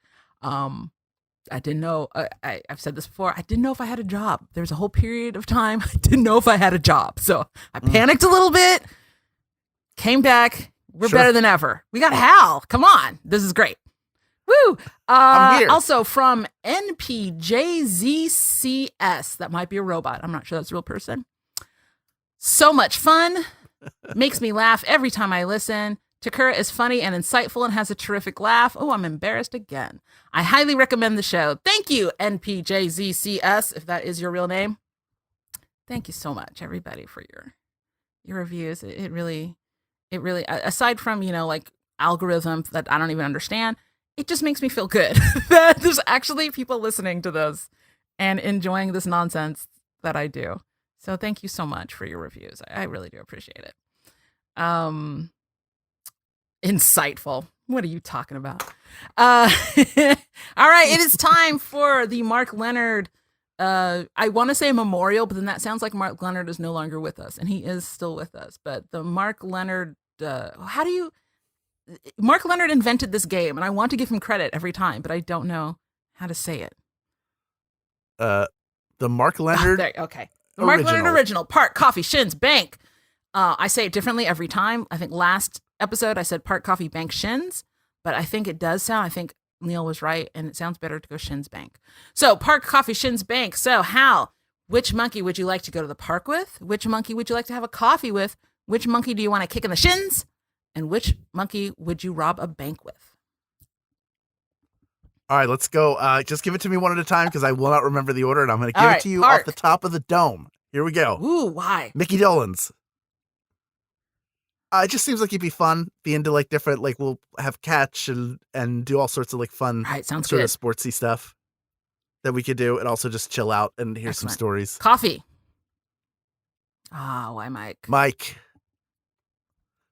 I didn't know, I've said this before. I didn't know if I had a job. There was a whole period of time. I didn't know if I had a job. So I panicked a little bit, came back. We're better than ever. We got Hal. Come on. This is great. Woo! I'm here. Also from NPJZCS. That might be a robot. I'm not sure that's a real person. So much fun. Makes me laugh every time I listen. Tekurah is funny and insightful and has a terrific laugh. Oh, I'm embarrassed again. I highly recommend the show. Thank you, NPJZCS, if that is your real name. Thank you so much, everybody, for your reviews. It really, aside from, like algorithms that I don't even understand, it just makes me feel good that there's actually people listening to this and enjoying this nonsense that I do. So thank you so much for your reviews. I really do appreciate it. Insightful. What are you talking about? All right, it is time for the Mark Leonard. I want to say memorial, but then that sounds like Mark Leonard is no longer with us, and he is still with us. But the Mark Leonard, Mark Leonard invented this game, and I want to give him credit every time, but I don't know how to say it. The Mark Leonard. Okay. The Mark Leonard original. Park Coffee Shins Bank. I say it differently every time. I think last episode I said Park Coffee Bank Shins, but I think it does sound, I think Neil was right, and it sounds better to go Shins Bank. So Park Coffee Shins Bank. So Hal, which monkey would you like to go to the park with? Which monkey would you like to have a coffee with? Which monkey do you want to kick in the shins? And which monkey would you rob a bank with? All right, let's go. Just give it to me one at a time because I will not remember the order, and I'm going to give it to you off the top of the dome. Here we go. Ooh, why? Mickey Dolenz. It just seems like it'd be fun. Be into different, we'll have catch and do all sorts of fun, sounds sort good. of sportsy stuff that we could do, and also just chill out and hear some stories. Coffee. Why Mike? Mike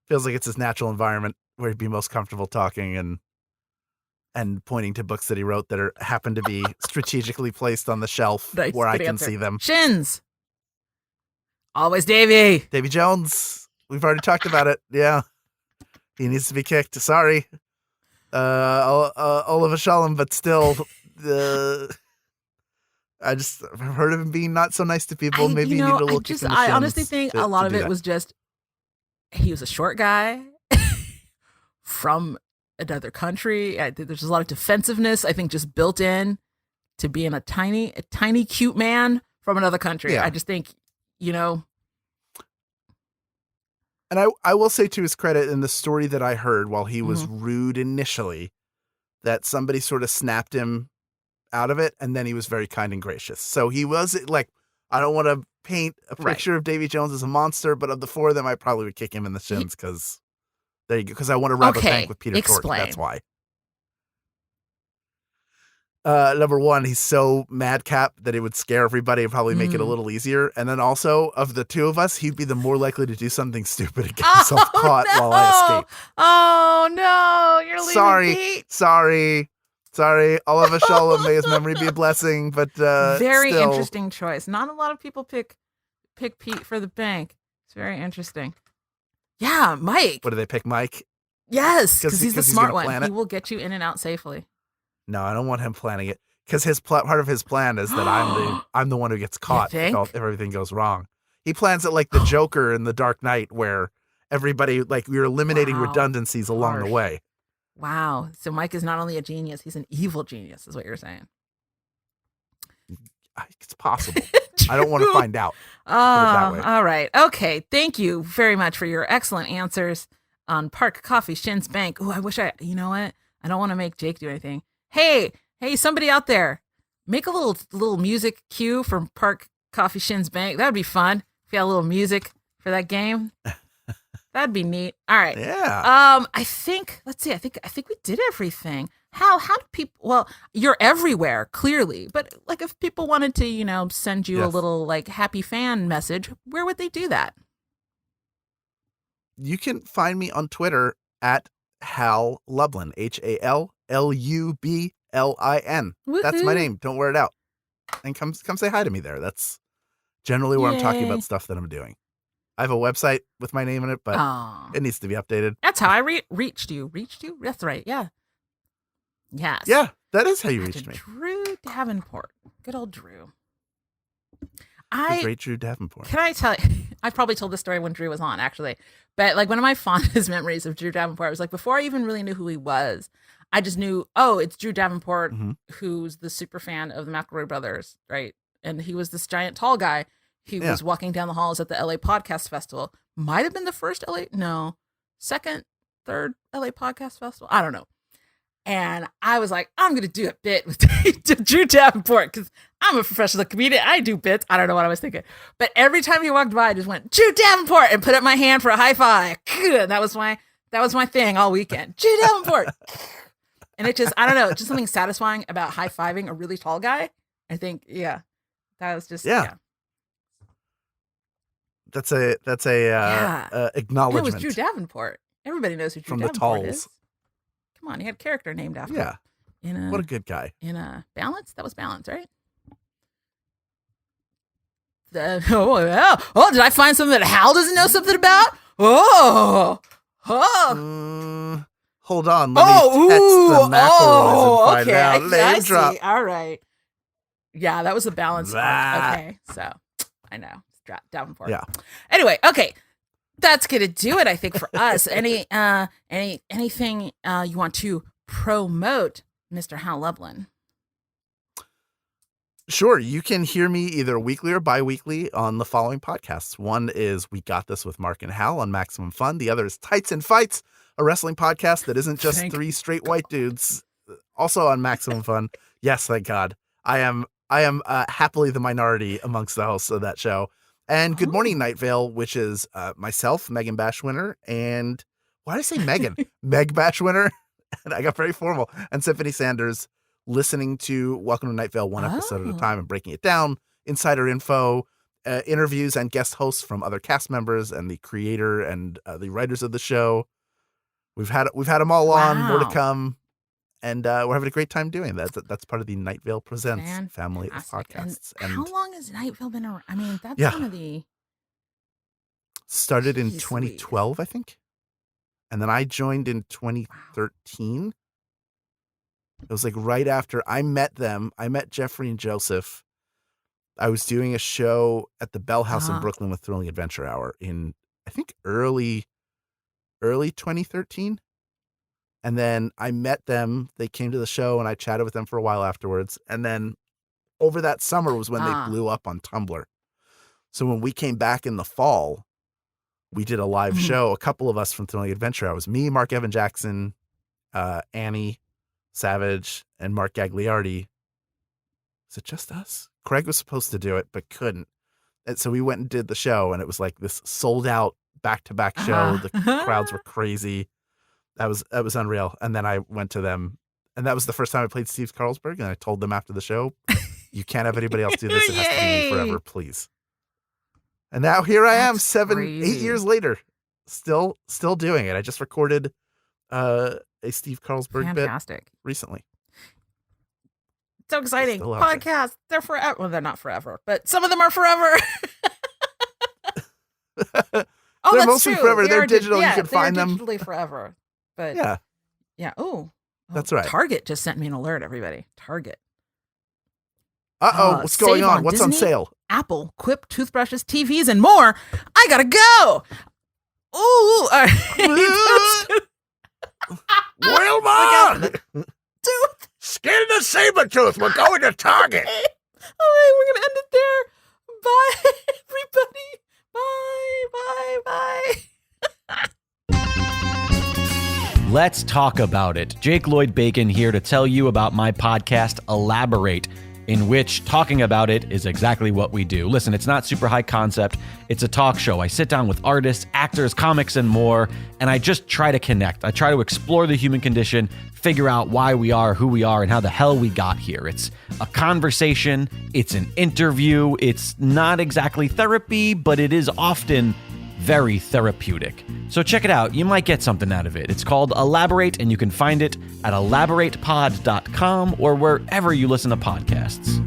feels like it's his natural environment where he'd be most comfortable talking and pointing to books that he wrote that happen to be strategically placed on the shelf where I can see them. Shins. Always Davy. Davy Jones. We've already talked about it. Yeah. He needs to be kicked. Sorry. Oliver Shalom, but still, I've heard of him being not so nice to people. Maybe you need a little kick in the shins. I honestly think a lot of it was just he was a short guy from another country. I think there's a lot of defensiveness, I think, just built in to being a tiny, cute man from another country. Yeah. I just think, And I will say to his credit, in the story that I heard, while he was rude initially, that somebody sort of snapped him out of it, and then he was very kind and gracious. So he was like, I don't want to paint a picture of Davy Jones as a monster, but of the four of them, I probably would kick him in the shins because there you go. Because I want to rob a bank with Peter Tork. That's why. Number one, he's so madcap that it would scare everybody and probably make it a little easier. And then also, of the two of us, he'd be the more likely to do something stupid and get himself caught while I escape. Oh no, you're leaving Pete. Sorry. Oliver Shalom, may his memory be a blessing, but very still. Interesting choice. Not a lot of people pick Pete for the bank. It's very interesting. Yeah, Mike. What do they pick, Mike? Yes, because he's the smart one. It? He will get you in and out safely. No, I don't want him planning it, because part of his plan is that I'm the one who gets caught if everything goes wrong. He plans it like the Joker in The Dark Knight, where everybody, like, we're eliminating redundancies along the way. Wow. So Mike is not only a genius, he's an evil genius, is what you're saying. It's possible. I don't want to find out. Put it that way. All right. Okay. Thank you very much for your excellent answers on Park Coffee Shins Bank. Oh, I wish you know what? I don't want to make Jake do anything. Hey, somebody out there, make a little music cue from Park Coffee Shins Bank. That'd be fun. If you had a little music for that game. That'd be neat. All right. Yeah. I think we did everything. How do people, well, you're everywhere, clearly. But like if people wanted to, send you a little like happy fan message, where would they do that? You can find me on Twitter at Hal Lublin, HALLUBLIN. Woo-hoo. That's my name. Don't wear it out. And come say hi to me there. That's generally where I'm talking about stuff that I'm doing. I have a website with my name in it, but it needs to be updated. That's how I reached you. Reached you? That's right. Yeah. Yes. Yeah, that is how you reached me. Drew Davenport. Good old Drew. The great Drew Davenport. Can I tell you, I probably told this story when Drew was on, actually. But like one of my fondest memories of Drew Davenport was like before I even really knew who he was, I just knew, it's Drew Davenport, who's the super fan of the McElroy brothers, right? And he was this giant tall guy. He was walking down the halls at the LA Podcast Festival. Might have been the first second, third LA Podcast Festival. I don't know. And I was like, I'm going to do a bit with Drew Davenport because I'm a professional comedian. I do bits. I don't know what I was thinking. But every time he walked by, I just went, Drew Davenport, and put up my hand for a high five. And that was my thing all weekend. Drew Davenport. And it just, I don't know, just something satisfying about high fiving a really tall guy. I think, that was just, That's a acknowledgement. It was Drew Davenport. Everybody knows who Drew Davenport is. Come on, he had a character named after him. Yeah. What a good guy. In a Balance? That was Balance, right? Did I find something that Hal doesn't know something about? Hold on. Let me text the McElroys and find out. I see. All right. Yeah, that was a Balance. Okay, so I know. Davenport. Yeah. Anyway, okay. That's gonna do it, I think, for us. Anything you want to promote, Mr. Hal Lublin? Sure. You can hear me either weekly or bi-weekly on the following podcasts. One is We Got This with Mark and Hal on Maximum Fun. The other is Tights and Fights, a wrestling podcast that isn't just three straight white dudes, also on Maximum Fun. Yes, thank God. I am happily the minority amongst the hosts of that show. And Good Morning Nightvale, which is myself, Megan Bashwinner, and why did I say Megan? Meg Bashwinner, and I got very formal, and Symphony Sanders, listening to Welcome to Nightvale one episode at a time and breaking it down, insider info, interviews and guest hosts from other cast members and the creator and the writers of the show. We've had them all on, more to come. And we're having a great time doing that. That's part of the Nightvale Presents family of podcasts. And how long has Nightvale been around? I mean, that's one of the... Started in 2012, I think. And then I joined in 2013. It was like right after I met them. I met Jeffrey and Joseph. I was doing a show at the Bell House in Brooklyn with Thrilling Adventure Hour in, I think, early 2013. And then I met them. They came to the show and I chatted with them for a while afterwards. And then over that summer was when they blew up on Tumblr. So when we came back in the fall, we did a live show. A couple of us from Thrilling Adventure. I was me, Mark Evan Jackson, Annie Savage, and Mark Gagliardi. Is it just us? Craig was supposed to do it, but couldn't. And so we went and did the show, and it was like this sold out back-to-back show. The crowds were crazy. That was unreal. And then I went to them, and that was the first time I played Steve Carlsberg, and I told them after the show, you can't have anybody else do this. It has to be me forever, please. And now here I am, 8 years later, still doing it. I just recorded a Steve Carlsberg bit recently. So exciting. Podcasts, they're forever. Well, they're not forever, but some of them are forever. They're mostly true. forever. They're digital. You can find them. Digitally forever. But yeah. Oh, that's right. Target just sent me an alert, everybody. Target. What's going on? What's Disney, on sale? Apple, Quip, toothbrushes, TVs, and more. I gotta go. Ooh. Wilma! Skin the saber tooth. We're going to Target. All right, we're gonna end it there. Bye, everybody. Bye. Let's talk about it. Jake Lloyd Bacon here to tell you about my podcast, Elaborate, in which talking about it is exactly what we do. Listen, it's not super high concept. It's a talk show. I sit down with artists, actors, comics, and more, and I just try to connect. I try to explore the human condition, figure out why we are who we are, and how the hell we got here. It's a conversation. It's an interview. It's not exactly therapy, but it is often very therapeutic. So check it out. You might get something out of it. It's called Elaborate, and you can find it at elaboratepod.com or wherever you listen to podcasts.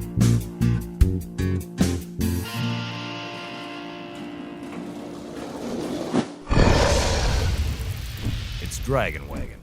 It's Dragon Wagon.